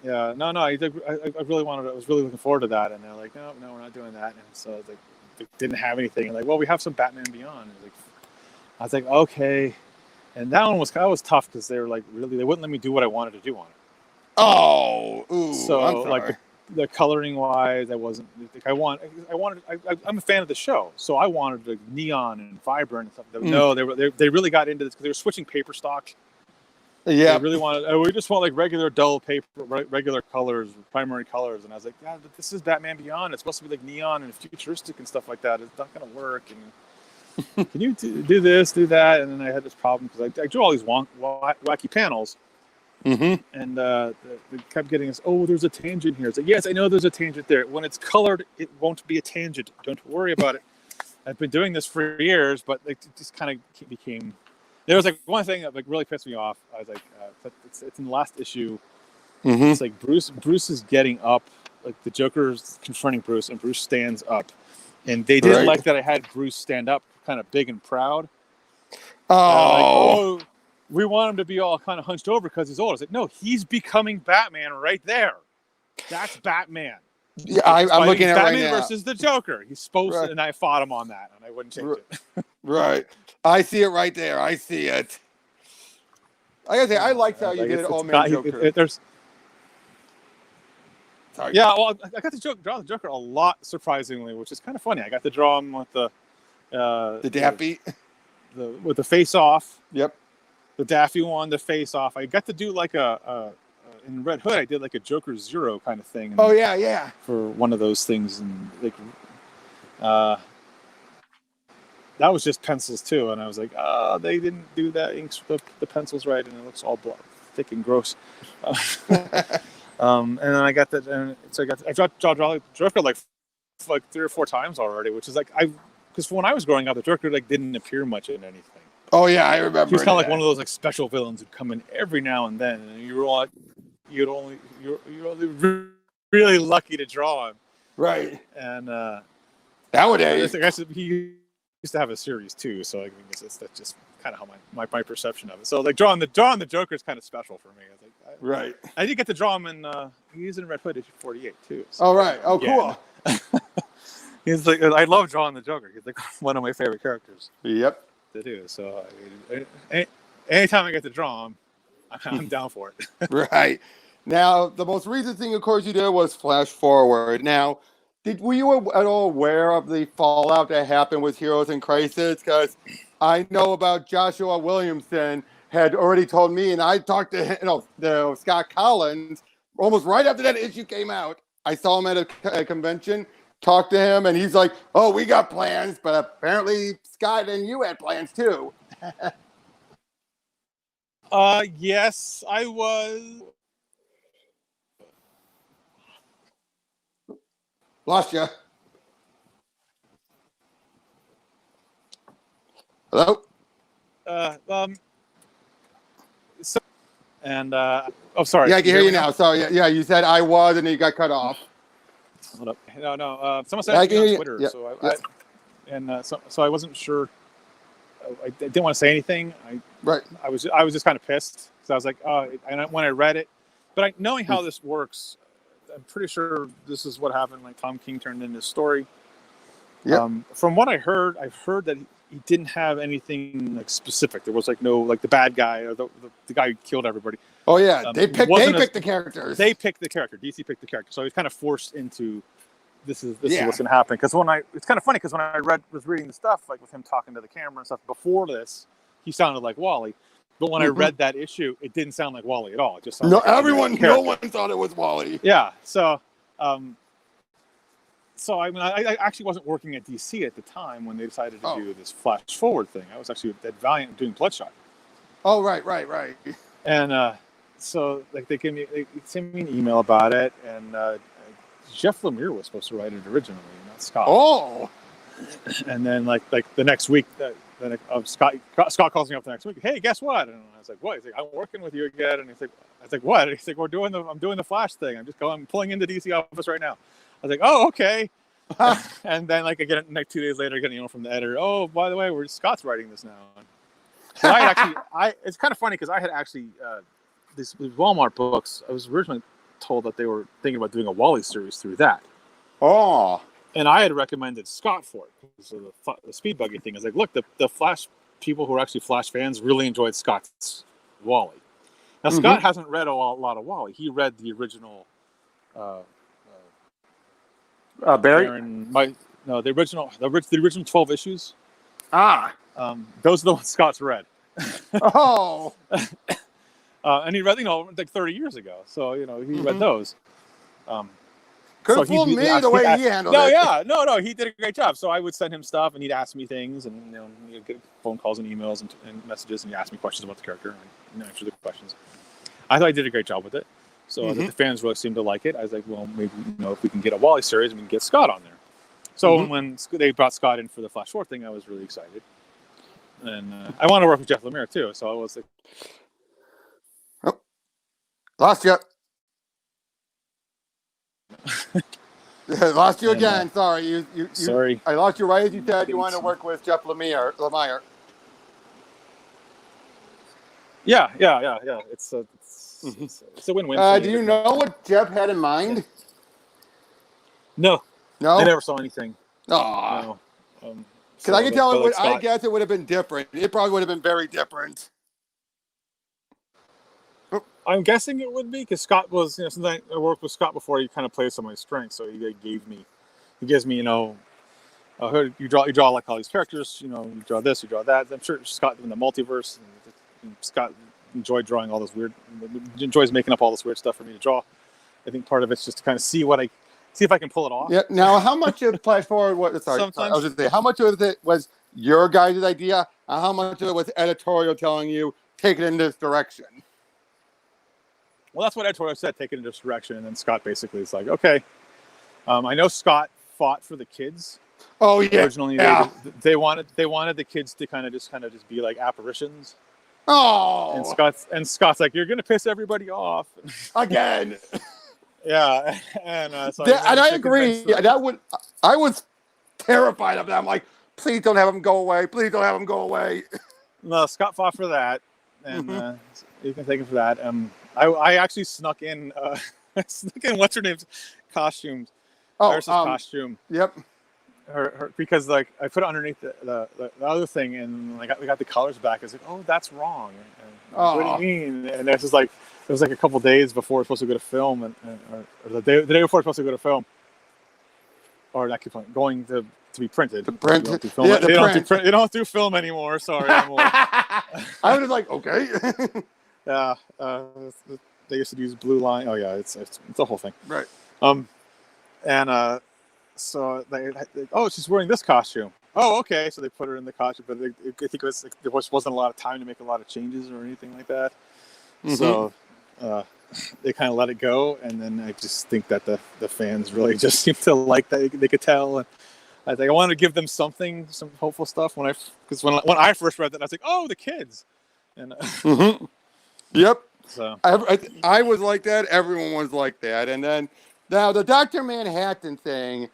Yeah, no. I really wanted. I was really looking forward to that, and they're like, no, we're not doing that. And so I was like, they didn't have anything. And like, well, we have some Batman Beyond. I was like, okay. And that one was tough because they were like, really, they wouldn't let me do what I wanted to do on it. Oh, ooh. So I'm sorry. like the coloring wise, I wasn't. Like, I'm a fan of the show, so I wanted like neon and vibrant and stuff. No, they really got into this because they were switching paper stock. Yeah, they really wanted. We just want like regular dull paper, regular colors, primary colors. And I was like, yeah, but this is Batman Beyond. It's supposed to be like neon and futuristic and stuff like that. It's not going to work. And can you do this, do that? And then I had this problem because I drew all these wacky panels. Mm-hmm. And they kept getting us, there's a tangent here. It's like, yes, I know there's a tangent there. When it's colored, it won't be a tangent. Don't worry about it. I've been doing this for years, but it just kind of became... There was like one thing that like really pissed me off. I was like, it's in the last issue. Mm-hmm. It's like Bruce is getting up, like the Joker's confronting Bruce, and Bruce stands up. And they didn't like that I had Bruce stand up kind of big and proud. We want him to be all kind of hunched over because he's old. I was like, no, he's becoming Batman right there. That's Batman. Yeah, I'm looking at Batman right now. versus the Joker. He's supposed to, and I fought him on that, and I wouldn't change it. Right. I see it right there. I see it. I gotta say, I liked how you did Old Man Joker. Sorry. Yeah, well, I got to draw the Joker a lot, surprisingly, which is kind of funny. I got to draw him with the Daffy, with the face off. Yep. The Daffy one, the face off. I got to do like in Red Hood, I did like a Joker Zero kind of thing. Yeah. For one of those things, and like, that was just pencils too, and I was like, they didn't do that the pencils right, and it looks all thick and gross. And then I got that, and so I draw Joker like 3 or 4 times already, which is like because when I was growing up, the Joker like didn't appear much in anything. Oh yeah, I remember. He was kind of like one of those like special villains who'd come in every now and then, and you're only really lucky to draw him. Right. And nowadays, I guess he used to have a series too, so I guess that's just kind of how my perception of it. So like drawing the Joker is kind of special for me. I think. Right. I did get to draw him in. He's in Red Hood issue 48 too. So, oh right. Oh cool. He's like, I love drawing the Joker. He's like one of my favorite characters. Yep. To do. So anytime I get to draw him, I'm down for it. Right. Now, the most recent thing, of course, you did was Flash Forward. Now, were you at all aware of the fallout that happened with Heroes in Crisis? Because I know about Joshua Williamson had already told me, and I talked to him, Scott Collins almost right after that issue came out. I saw him at a convention, talked to him, and he's like, "Oh, we got plans," but apparently Scott and you had plans too. Yes, I was. Lost you. Hello? So, and oh, sorry. Yeah, I can hear you now. Sorry. Yeah, you said I was, and then you got cut off. Hold up. No. Someone said me on Twitter, yeah, so yeah. so I wasn't sure. I didn't want to say anything. I was just kind of pissed because I was like, oh, and when I read it, but knowing how this works, I'm pretty sure this is what happened. Like Tom King turned in his story. Yeah. From what I've heard that he didn't have anything like specific. There was like no like the bad guy or the guy who killed everybody. Oh yeah, they picked the characters. They picked the character. DC picked the character, so he was kind of forced into this is what's going to happen. Because it's kind of funny because when I was reading the stuff like with him talking to the camera and stuff before this, he sounded like Wally. But when I read that issue, it didn't sound like Wally at all. It just sounded like no one thought it was Wally. Yeah, so I mean, I actually wasn't working at DC at the time when they decided to do this flash forward thing. I was actually at Valiant doing Bloodshot. Oh, right. And so like they sent me an email about it, and Jeff Lemire was supposed to write it originally, not Scott. Oh. And then like the next week, Scott calls me up the next week. Hey, guess what? And I was like, what? He's like, I'm working with you again. And I was like, what? And he's like, I'm doing the Flash thing. I'm pulling into DC office right now. I was like, oh, okay. And then like again, like 2 days later, I get an email from the editor. Oh, by the way, Scott's writing this now. So it's kind of funny because I had actually these Walmart books. I was originally told that they were thinking about doing a Wally series through that. Oh. And I had recommended Scott for it. So the speed buggy thing is like, look, the Flash people who are actually Flash fans really enjoyed Scott's Wally. Now Scott hasn't read a lot of Wally. He read the original. Barry? The original 12 issues. Those are the ones Scott's read. Oh. And he read, like 30 years ago. So, he read those. Could have fooled me the way he handled it. No, he did a great job. So I would send him stuff, and he'd ask me things, and he'd get phone calls and emails and messages, and he'd ask me questions about the character, and I'd answer the questions. I thought I did a great job with it. So the fans really seemed to like it. I was like, well, maybe if we can get a Wally series, we can get Scott on there. So when they brought Scott in for the Flash 4 thing, I was really excited, and I want to work with Jeff Lemire too. So I was like, oh, lost you. Lost you again. Sorry, sorry. I lost you right as you said you want to work with Jeff Lemire. Yeah. It's a win-win. Do you know what Jeff had in mind? No. I never saw anything. No. Because I can tell it. I guess it would have been different. It probably would have been very different. I'm guessing it would be because Scott was, since I worked with Scott before, he kind of plays some of my strengths. So he gives me, you draw like all these characters, you draw this, you draw that. I'm sure Scott in the Multiverse, and Scott enjoyed drawing all this enjoys making up all this weird stuff for me to draw. I think part of it's just to kind of see if I can pull it off. Yeah. Now, how much of Flash Forward? I was just saying, how much of it was your guys' idea, and how much of it was editorial telling you take it in this direction? Well, that's what editorial said, take it in this direction, and then Scott basically is like, okay. I know Scott fought for the kids. Oh yeah. Originally, they wanted the kids to kind of just be like apparitions. Oh. And Scott's like, you're gonna piss everybody off again. Yeah, and I agree. I was terrified of that. I'm like, please don't have him go away. Please don't have him go away. No, Scott fought for that, and you can thank him for that. I actually snuck in what's her name's costumes. Iris' costume. Yep. Her because like I put it underneath the other thing, and we got the colors back. I was like, oh, that's wrong. And what do you mean? And it was like a couple days before we're supposed to go to film, or the day before we're supposed to go to film. or not keep playing, going to be printed. The print. They don't do film, they don't do film anymore. Sorry, anymore. I was like, okay. Yeah, they used to use blue line. Oh yeah, it's a whole thing. Right. And so they oh, she's wearing this costume. Oh, okay. So they put her in the costume, but I think it was, there wasn't a lot of time to make a lot of changes or anything like that. Mm-hmm. So they kind of let it go, and then I just think that the fans really just seem to like that. They could tell, and I think I wanted to give them some hopeful stuff because when I first read that, I was like, oh, the kids, and mm-hmm. Yep. So I was like that. Everyone was like that, and then now the Dr. Manhattan thing.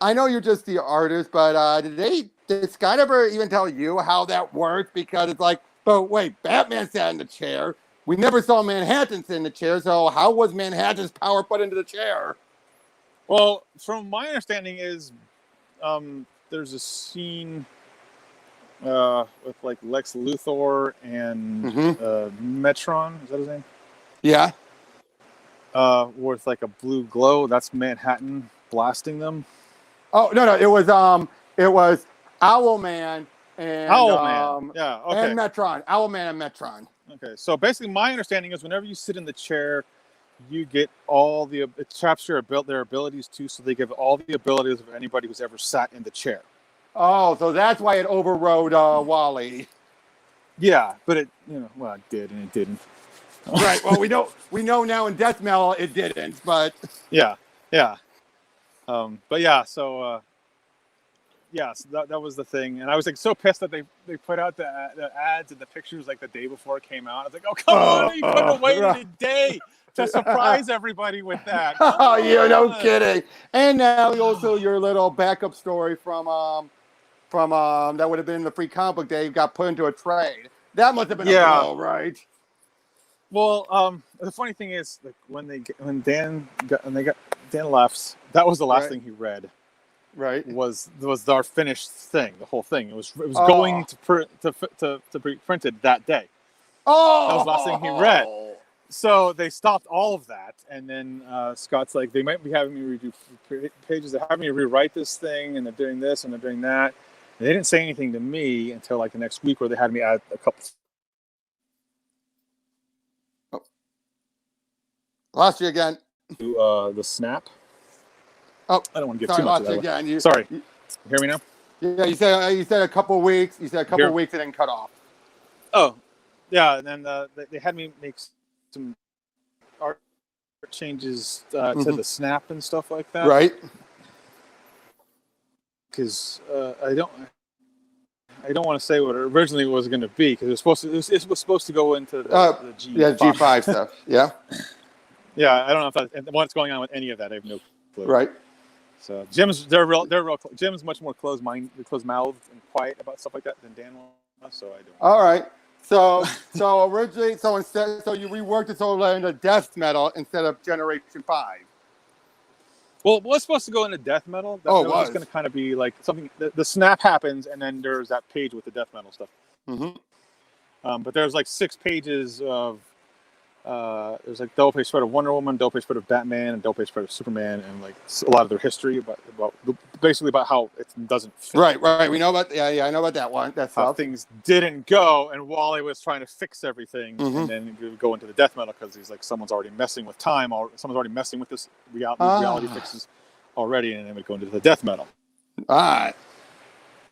I know you're just the artist, but did Scott ever even tell you how that worked? Because it's like, but wait, Batman sat in the chair. We never saw Manhattan sit in the chair, so how was Manhattan's power put into the chair? Well, from my understanding is, there's a scene with like Lex Luthor and Metron. Is that his name? Yeah. With like a blue glow. That's Manhattan blasting them. Oh no! It was Owlman and Owlman. Yeah. Okay. And Metron. Owlman and Metron. Okay. So basically, my understanding is whenever you sit in the chair, you get all it traps their abilities too. So they give all the abilities of anybody who's ever sat in the chair. Oh, so that's why it overrode Wally. Yeah, but it it did and it didn't. Right. Well, we know now in Death Metal it didn't, but yeah. But yeah, so so that was the thing, and I was like so pissed that they put out the ads and the pictures like the day before it came out. I was like, oh come on, you couldn't have waited a day to surprise everybody with that. Oh, yeah, no kidding. And now also your little backup story from that would have been the Free Comic Book Day got put into a trade. That must have been a blow, right? Well, the funny thing is, like when Dan left, that was the last thing he read. Right. Was our finished thing, the whole thing. It was going to be printed that day. Oh, that was the last thing he read. So they stopped all of that, and then Scott's like, they might be having me redo pages. They're having me rewrite this thing, and they're doing this and they're doing that. And they didn't say anything to me until like the next week, where they had me add a couple. Lost you again. To the snap. Oh, I don't want to give too much of that. Again. Sorry. You hear me now? Yeah, you said a couple of weeks. You said a couple of weeks and then cut off. Oh, yeah, and then they had me make some art changes to the snap and stuff like that. Right. Because I don't want to say what it originally was going to be, because it was supposed to go into the G5. Yeah, G5 stuff. Yeah. Yeah, I don't know if what's going on with any of that. I have no clue. Right. So Jim's Jim's much more closed-mouthed and quiet about stuff like that than Dan was. So I don't. All right. So originally, so you reworked it so into Death Metal instead of Generation 5. Well, it was supposed to go into Death Metal. That was going to kind of be like something. The snap happens, and then there's that page with the Death Metal stuff. Mm-hmm. But there's like 6 pages of. There's like double page spread of Wonder Woman, double page spread of Batman, and double page spread of Superman, and like a lot of their history about basically about how it doesn't fit. Right. We know about I know about that one. That's how things didn't go, and Wally was trying to fix everything, and then we would go into the Death Metal because he's like, someone's already messing with time, or someone's already messing with this reality fixes already, and then we go into the Death Metal. All right.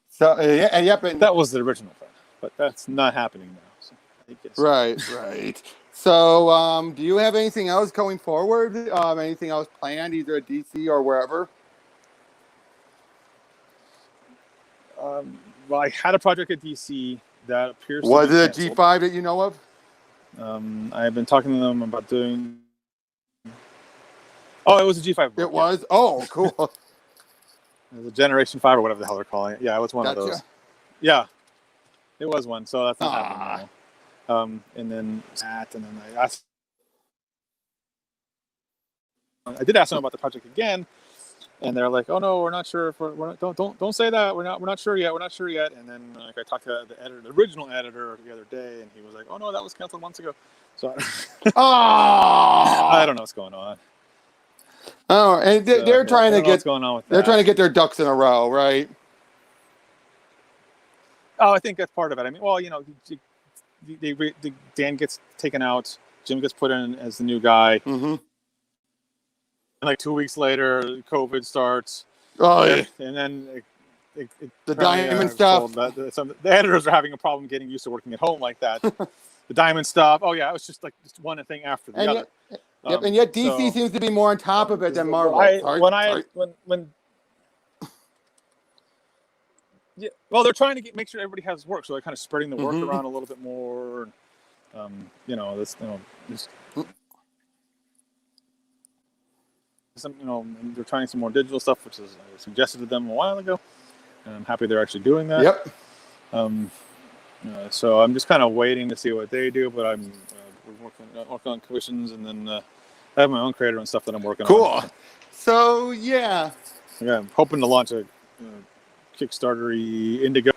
So and that was the original thing, but that's not happening now. So I guess. Right. So, do you have anything else going forward? Anything else planned, either at DC or wherever? Well, I had a project at DC that appears to was be it a canceled. G5 that you know of? I've been talking to them about doing. Oh, it was a G5. It was. Oh, cool. It was a Generation 5 or whatever the hell they're calling it. Yeah, it was one of those. Yeah, it was one. So that's not happening now. And then I asked. I did ask them about the project again, and they're like, "Oh no, we're not sure. Don't say that. We're not sure yet. We're not sure yet." And then like I talked to the original editor the other day, and he was like, "Oh no, that was canceled months ago." So I don't know what's going on. Oh, and So, they're yeah, trying I to don't know what's get going on with they're that. trying to get their ducks in a row, right? Oh, I think that's part of it. I mean, well, Dan gets taken out, Jim gets put in as the new guy, Mm-hmm. and like 2 weeks later, COVID starts, Oh, yeah. and then The apparently, diamond I was told stuff. that the editors are having a problem getting used to working at home like that. The diamond stuff. Oh yeah, it was just like just one thing after the And other. yet, yep, and yet DC So seems to be more on top of it than when Marvel. Sorry. yeah, well, they're trying to make sure everybody has work, so they're kind of spreading the work Mm-hmm. around a little bit more. Just they're trying some more digital stuff, which is I suggested to them a while ago, and I'm happy they're actually doing that. Yep. So I'm just kind of waiting to see what they do, but I'm working on commissions, and then I have my own creator and stuff that I'm working on. Cool. So yeah. Yeah, I'm hoping to launch a Kickstarter-y Indigo.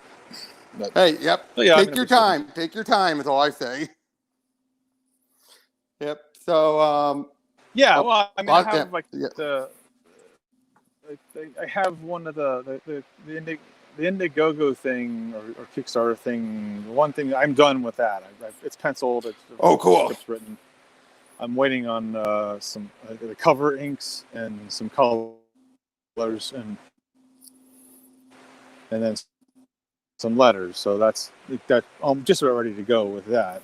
But, Hey, yep. yeah, Take your time. Take your time is all I say. Yep. So yeah, well, I mean, I have I have one of the Indiegogo thing or Kickstarter thing. The one thing I'm done with that. It's penciled. cool. Script's written. I'm waiting on some the cover inks and some colors and then some letters. So that's that. I'm just about ready to go with that.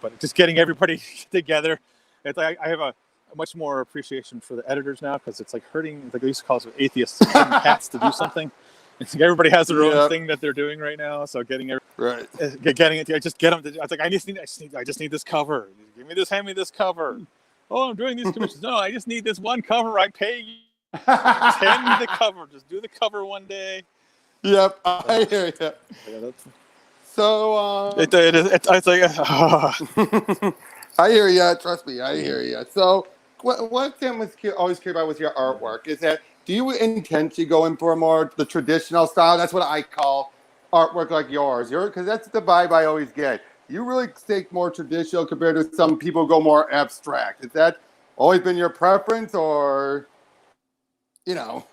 But just getting everybody together, it's like I have a much more appreciation for the editors now because it's like hurting. Like they used to call us atheists, cats to do something. It's like everybody has their own thing that they're doing right now. So getting it, I just get them. I was like, I just need this cover. Hand me this cover. Oh, I'm doing these commissions. No, I just need this one cover. I pay you. Just hand me the cover. Just do the cover one day. Yep, I hear you. So it's like I hear you. Trust me, I hear you. So one thing I was always curious about with your artwork is that do you intentionally go in for more the traditional style? That's what I call artwork like yours. Because that's the vibe I always get. You really stay more traditional compared to some people who go more abstract. Has that always been your preference, or you know?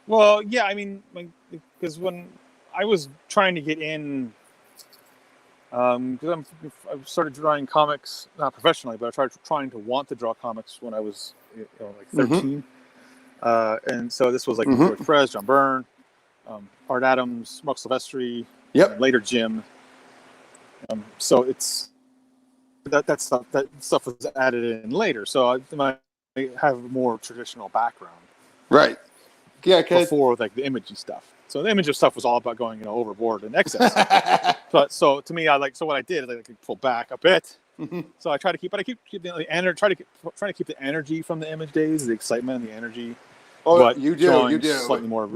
Well, yeah, I mean, because when I was trying to get in, because I started drawing comics not professionally, but I tried trying to want to draw comics when I was like 13, and so this was like George Perez, John Byrne, Art Adams, Mark Silvestri, and later Jim. So it's that stuff was added in later, so I have a more traditional background, right? Yeah, before like the imagey stuff. So the image stuff was all about going, overboard and excess. But so to me, so what I did, I pull back a bit. So I try to keep the energy, trying to keep the energy from the image days, the excitement, and the energy. Oh, but you do. Slightly more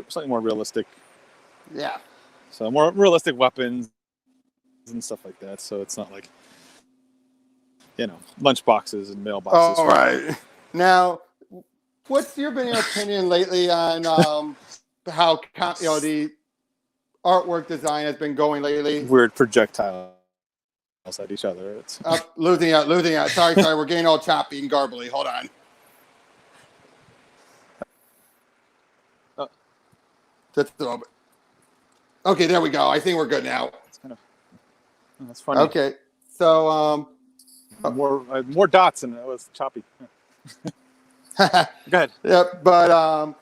realistic. Yeah. So more realistic weapons and stuff like that. So it's not like lunch boxes and mailboxes. All right. Now, what's your opinion lately on how the artwork design has been going lately? Weird projectiles at each other. It's losing out. Sorry, we're getting all choppy and garbly. Hold on. Okay, there we go. I think we're good now. That's funny. Okay, so more dots and it was choppy. Go ahead. Yeah, but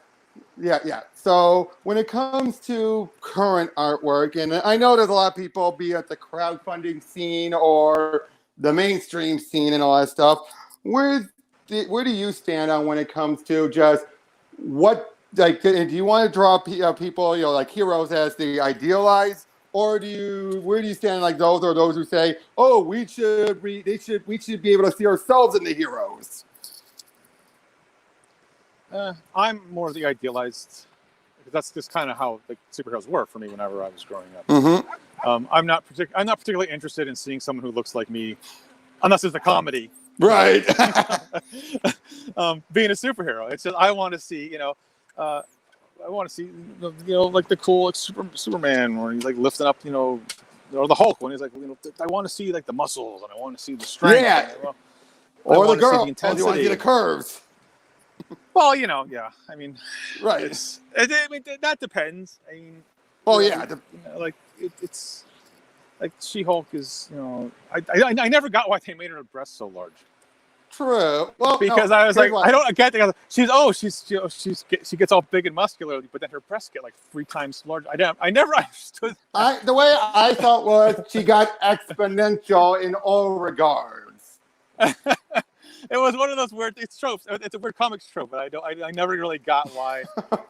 yeah. So when it comes to current artwork, and I know there's a lot of people, be it the crowdfunding scene or the mainstream scene and all that stuff. Where do you stand on when it comes to just what, like, do you want to draw people, like heroes as the idealized, or where do you stand like those who say, oh, we should be able to see ourselves in the heroes? I'm more the idealized. That's just kind of how superheroes were for me whenever I was growing up. I'm not particularly interested in seeing someone who looks like me, unless it's a comedy. Right. Being a superhero, it's just I want to see, like the cool Superman where he's like lifting up, or the Hulk when he's like, I want to see like the muscles and I want to see the strength. Yeah. And, Or the girl. the intensity. You want to see the curves. Well, yeah. I mean, Right. That depends. I mean, Yeah. It's like She-Hulk is, I never got why they made her breasts so large. True. Well, because I was like, I don't get it. She gets all big and muscular, but then her breasts get like 3 times larger. I never understood that. The way I thought was she got exponential in all regards. It was one of those weird tropes. It's a weird comics trope, but I never really got why.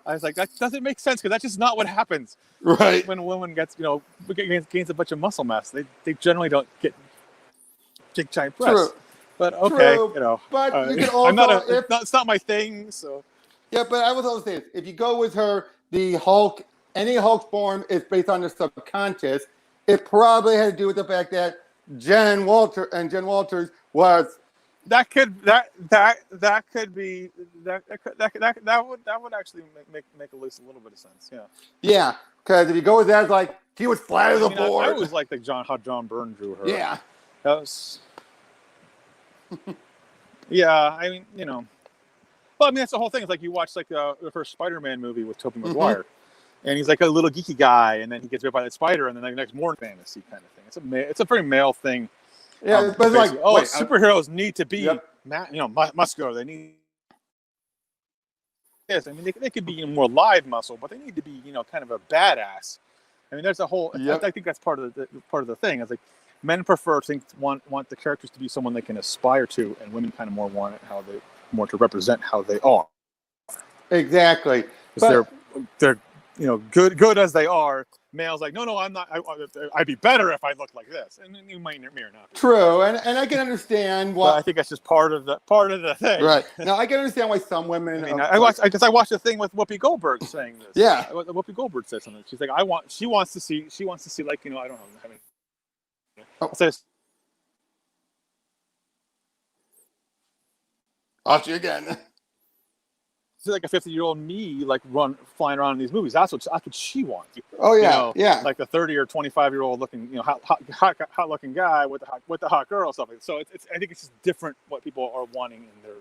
I was like, that doesn't make sense because that's just not what happens. Right. When a woman gains a bunch of muscle mass, they generally don't get big giant breasts. True. But okay, True. But you can also it's not my thing. So yeah, but I was also saying if you go with her, the Hulk, any Hulk form is based on the subconscious. It probably had to do with the fact that Jen Walters was. That would actually make at least a little bit of sense. Yeah. Yeah, because if you go with that, like he was flat as a board. I always like how John Byrne drew her. Yeah. That was. Yeah, I mean, Well, I mean, that's the whole thing. It's like you watch like the first Spider-Man movie with Tobey Maguire, and he's like a little geeky guy, and then he gets bit by that spider, and then the next morning fantasy kind of thing. It's a very male thing. Yeah, but it's like, superheroes need to be, muscular. They need. Yes, I mean they could be more live muscle, but they need to be, kind of a badass. I mean, there's a whole. Yep. I think that's part of the thing. It's like. Men want the characters to be someone they can aspire to, and women kind of want it to represent how they are. Exactly. Because they're good as they are. Males like no, I'm not. I'd be better if I looked like this, and you might not be. True, and I can understand why. But I think that's just part of the thing. Right. Now I can understand why some women. I mean, I watched a thing with Whoopi Goldberg saying this. Yeah. Whoopi Goldberg said something. She's like, she wants to see like I don't know. I mean, Off you again. See like a 50-year-old me like flying around in these movies. That's what she wants. Oh yeah, yeah. Like a 30 or 25-year-old looking, hot looking guy with the hot girl stuff. So I think it's just different what people are wanting in their.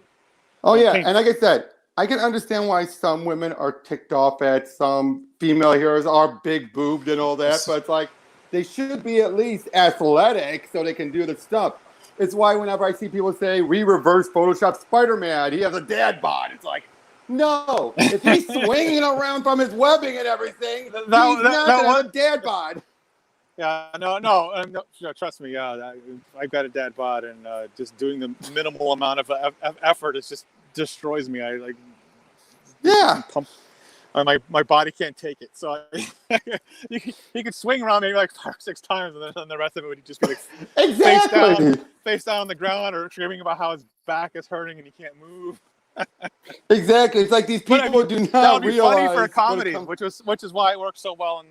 Oh yeah, and like I said, I can understand why some women are ticked off at some female heroes are big boobed and all that, but it's like. They should be at least athletic so they can do the stuff. It's why whenever I see people say, we reverse Photoshop Spider-Man, he has a dad bod. It's like, no. If he's swinging around from his webbing and everything, he's not going to have a dad bod. Yeah, no, trust me. Yeah, I've got a dad bod, and just doing the minimal amount of effort, it just destroys me. Pump. My body can't take it, so he could swing around maybe like 5 or 6 times, and then the rest of it would just be like face down on the ground, or screaming about how his back is hurting and he can't move. Exactly, it's like these people do not that would be realize funny for a comedy, which is why it works so well in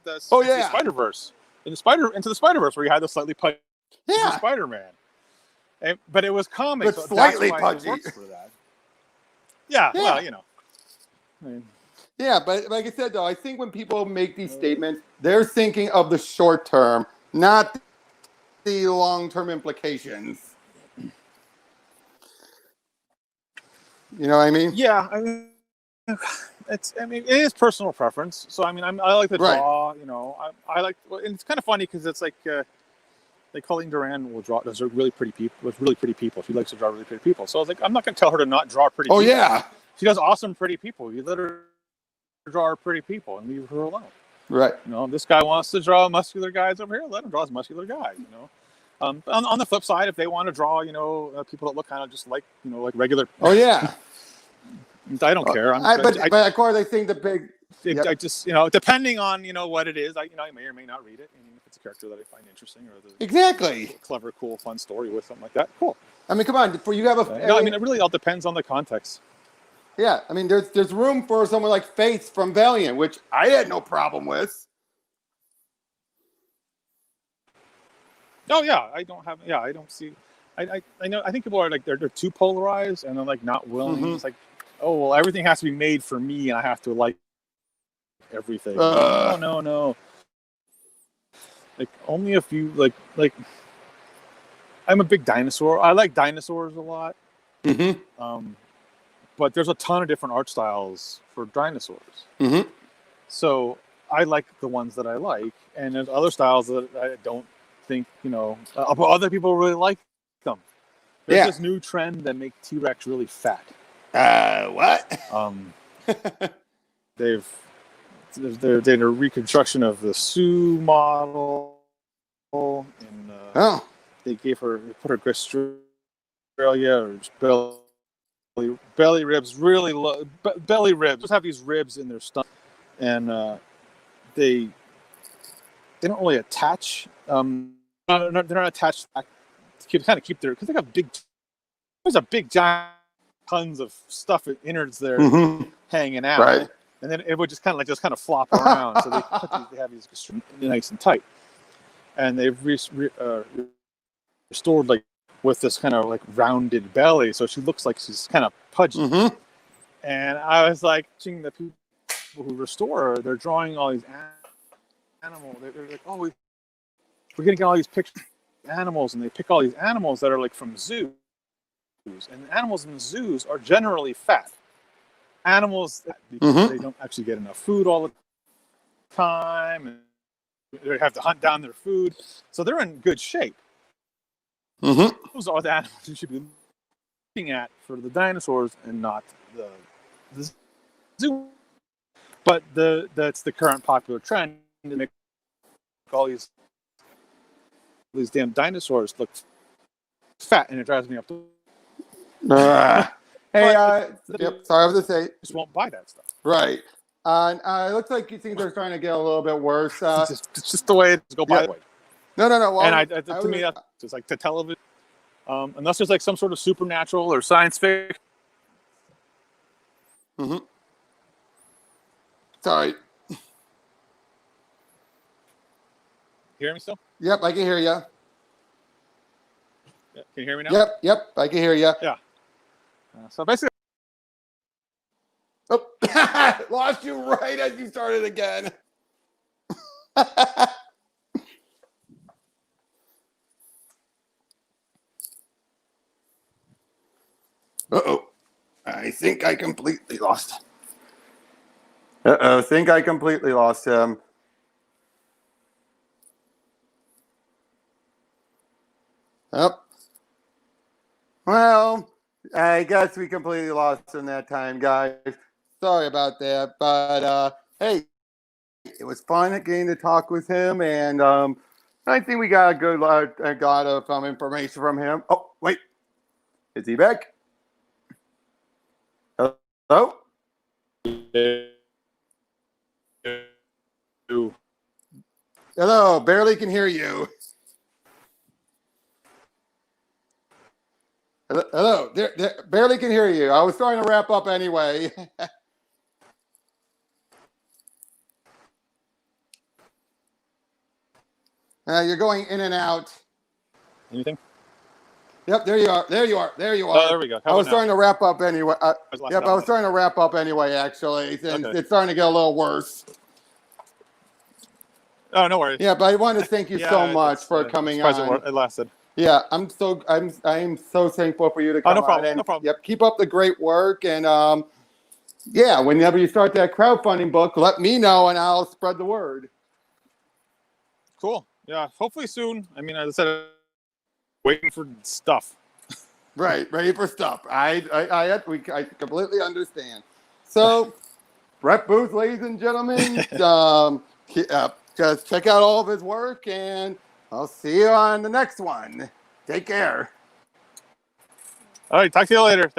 the Spider-Verse, into the Spider-Verse, where you had the slightly pudgy Spider-Man, but it was comic, but so slightly pudgy. It works for that. Yeah, well, I mean. Yeah, but like I said, though, I think when people make these statements, they're thinking of the short term, not the long-term implications. You know what I mean? Yeah, I mean, it is personal preference. So I mean, I like to draw. Right. I like. And it's kind of funny because it's like Colleen Duran will draw. Those are really pretty people. With really pretty people. She likes to draw really pretty people. So I was like, I'm not going to tell her to not draw pretty. Oh people. Yeah, she does awesome pretty people. You let her draw pretty people and leave her alone. Right. This guy wants to draw muscular guys over here. Let him draw his muscular guys. On the flip side, if they want to draw, people that look kind of just like regular. Oh yeah. I don't care. But of course, I think the big. I just depending on what it is, I may or may not read it. If it's a character that I find interesting or exactly clever, cool, fun story with something like that, cool. I mean, come on, you have a. No, I mean it really all depends on the context. Yeah, I mean, there's room for someone like Faith from Valiant, which I had no problem with. Oh yeah, I don't see. I know. I think people are like they're too polarized and they're like not willing. Mm-hmm. It's like, oh well, everything has to be made for me, and I have to like everything. No. Like only a few. Like I'm a big dinosaur. I like dinosaurs a lot. Mm-hmm. But there's a ton of different art styles for dinosaurs. Mm-hmm. So I like the ones that I like, and there's other styles that I don't think but other people really like them. There's this new trend that make T-Rex really fat. What? They're a reconstruction of the Sue model, and they put her Australia or belly ribs really low. Belly ribs just have these ribs in their stomach, and they don't really attach. They're not attached to kind of keep their because they got big. There's a big giant tons of stuff innards there hanging out, right? And then it would just kind of flop around. So they have these nice and tight, and they've restored like with this kind of like rounded belly, so she looks like she's kind of pudgy. And I was like, watching the people who restore her, they're drawing all these animals. They're like, oh, we're gonna get all these pictures of animals, and they pick all these animals that are like from zoos, and the animals in the zoos are generally fat. Animals because they don't actually get enough food all the time, and they have to hunt down their food, so they're in good shape. Those are the animals you should be looking at for the dinosaurs, and not the zoo. But that's the current popular trend to make all these damn dinosaurs look fat, and it drives me up. Hey, sorry, I was to say, just won't buy that stuff. Right. It looks like things are starting to get a little bit worse. It's just the way it's go by. No. Well, and to me, that's just like the television. Unless there's like some sort of supernatural or science fiction. Sorry. Hear me still? Yep, I can hear you. Yeah. Can you hear me now? Yep, I can hear you. Yeah. So basically, lost you right as you started again. I think I completely lost. I think I completely lost him. Yep. Well, I guess we completely lost him that time, guys. Sorry about that. But, hey, it was fun getting to talk with him. And I think we got a good lot of information from him. Oh, wait. Is he back? Hello? Hello, barely can hear you. Hello, barely can hear you. I was starting to wrap up anyway. You're going in and out. Anything? Yep, there you are. There you are. Oh, there we go. I was starting to wrap up anyway. I was starting to wrap up anyway, actually. And it's starting to get a little worse. Oh, no worries. Yeah, but I want to thank you so much for coming on. It lasted. Yeah, I'm so thankful for you to come no problem, on. And, no problem. Yep, keep up the great work. And whenever you start that crowdfunding book, let me know and I'll spread the word. Cool. Yeah, hopefully soon. I mean, as I said, waiting for stuff. Right, ready for stuff. I completely understand. So, Brett Booth, ladies and gentlemen, just check out all of his work, and I'll see you on the next one. Take care. All right, talk to you later.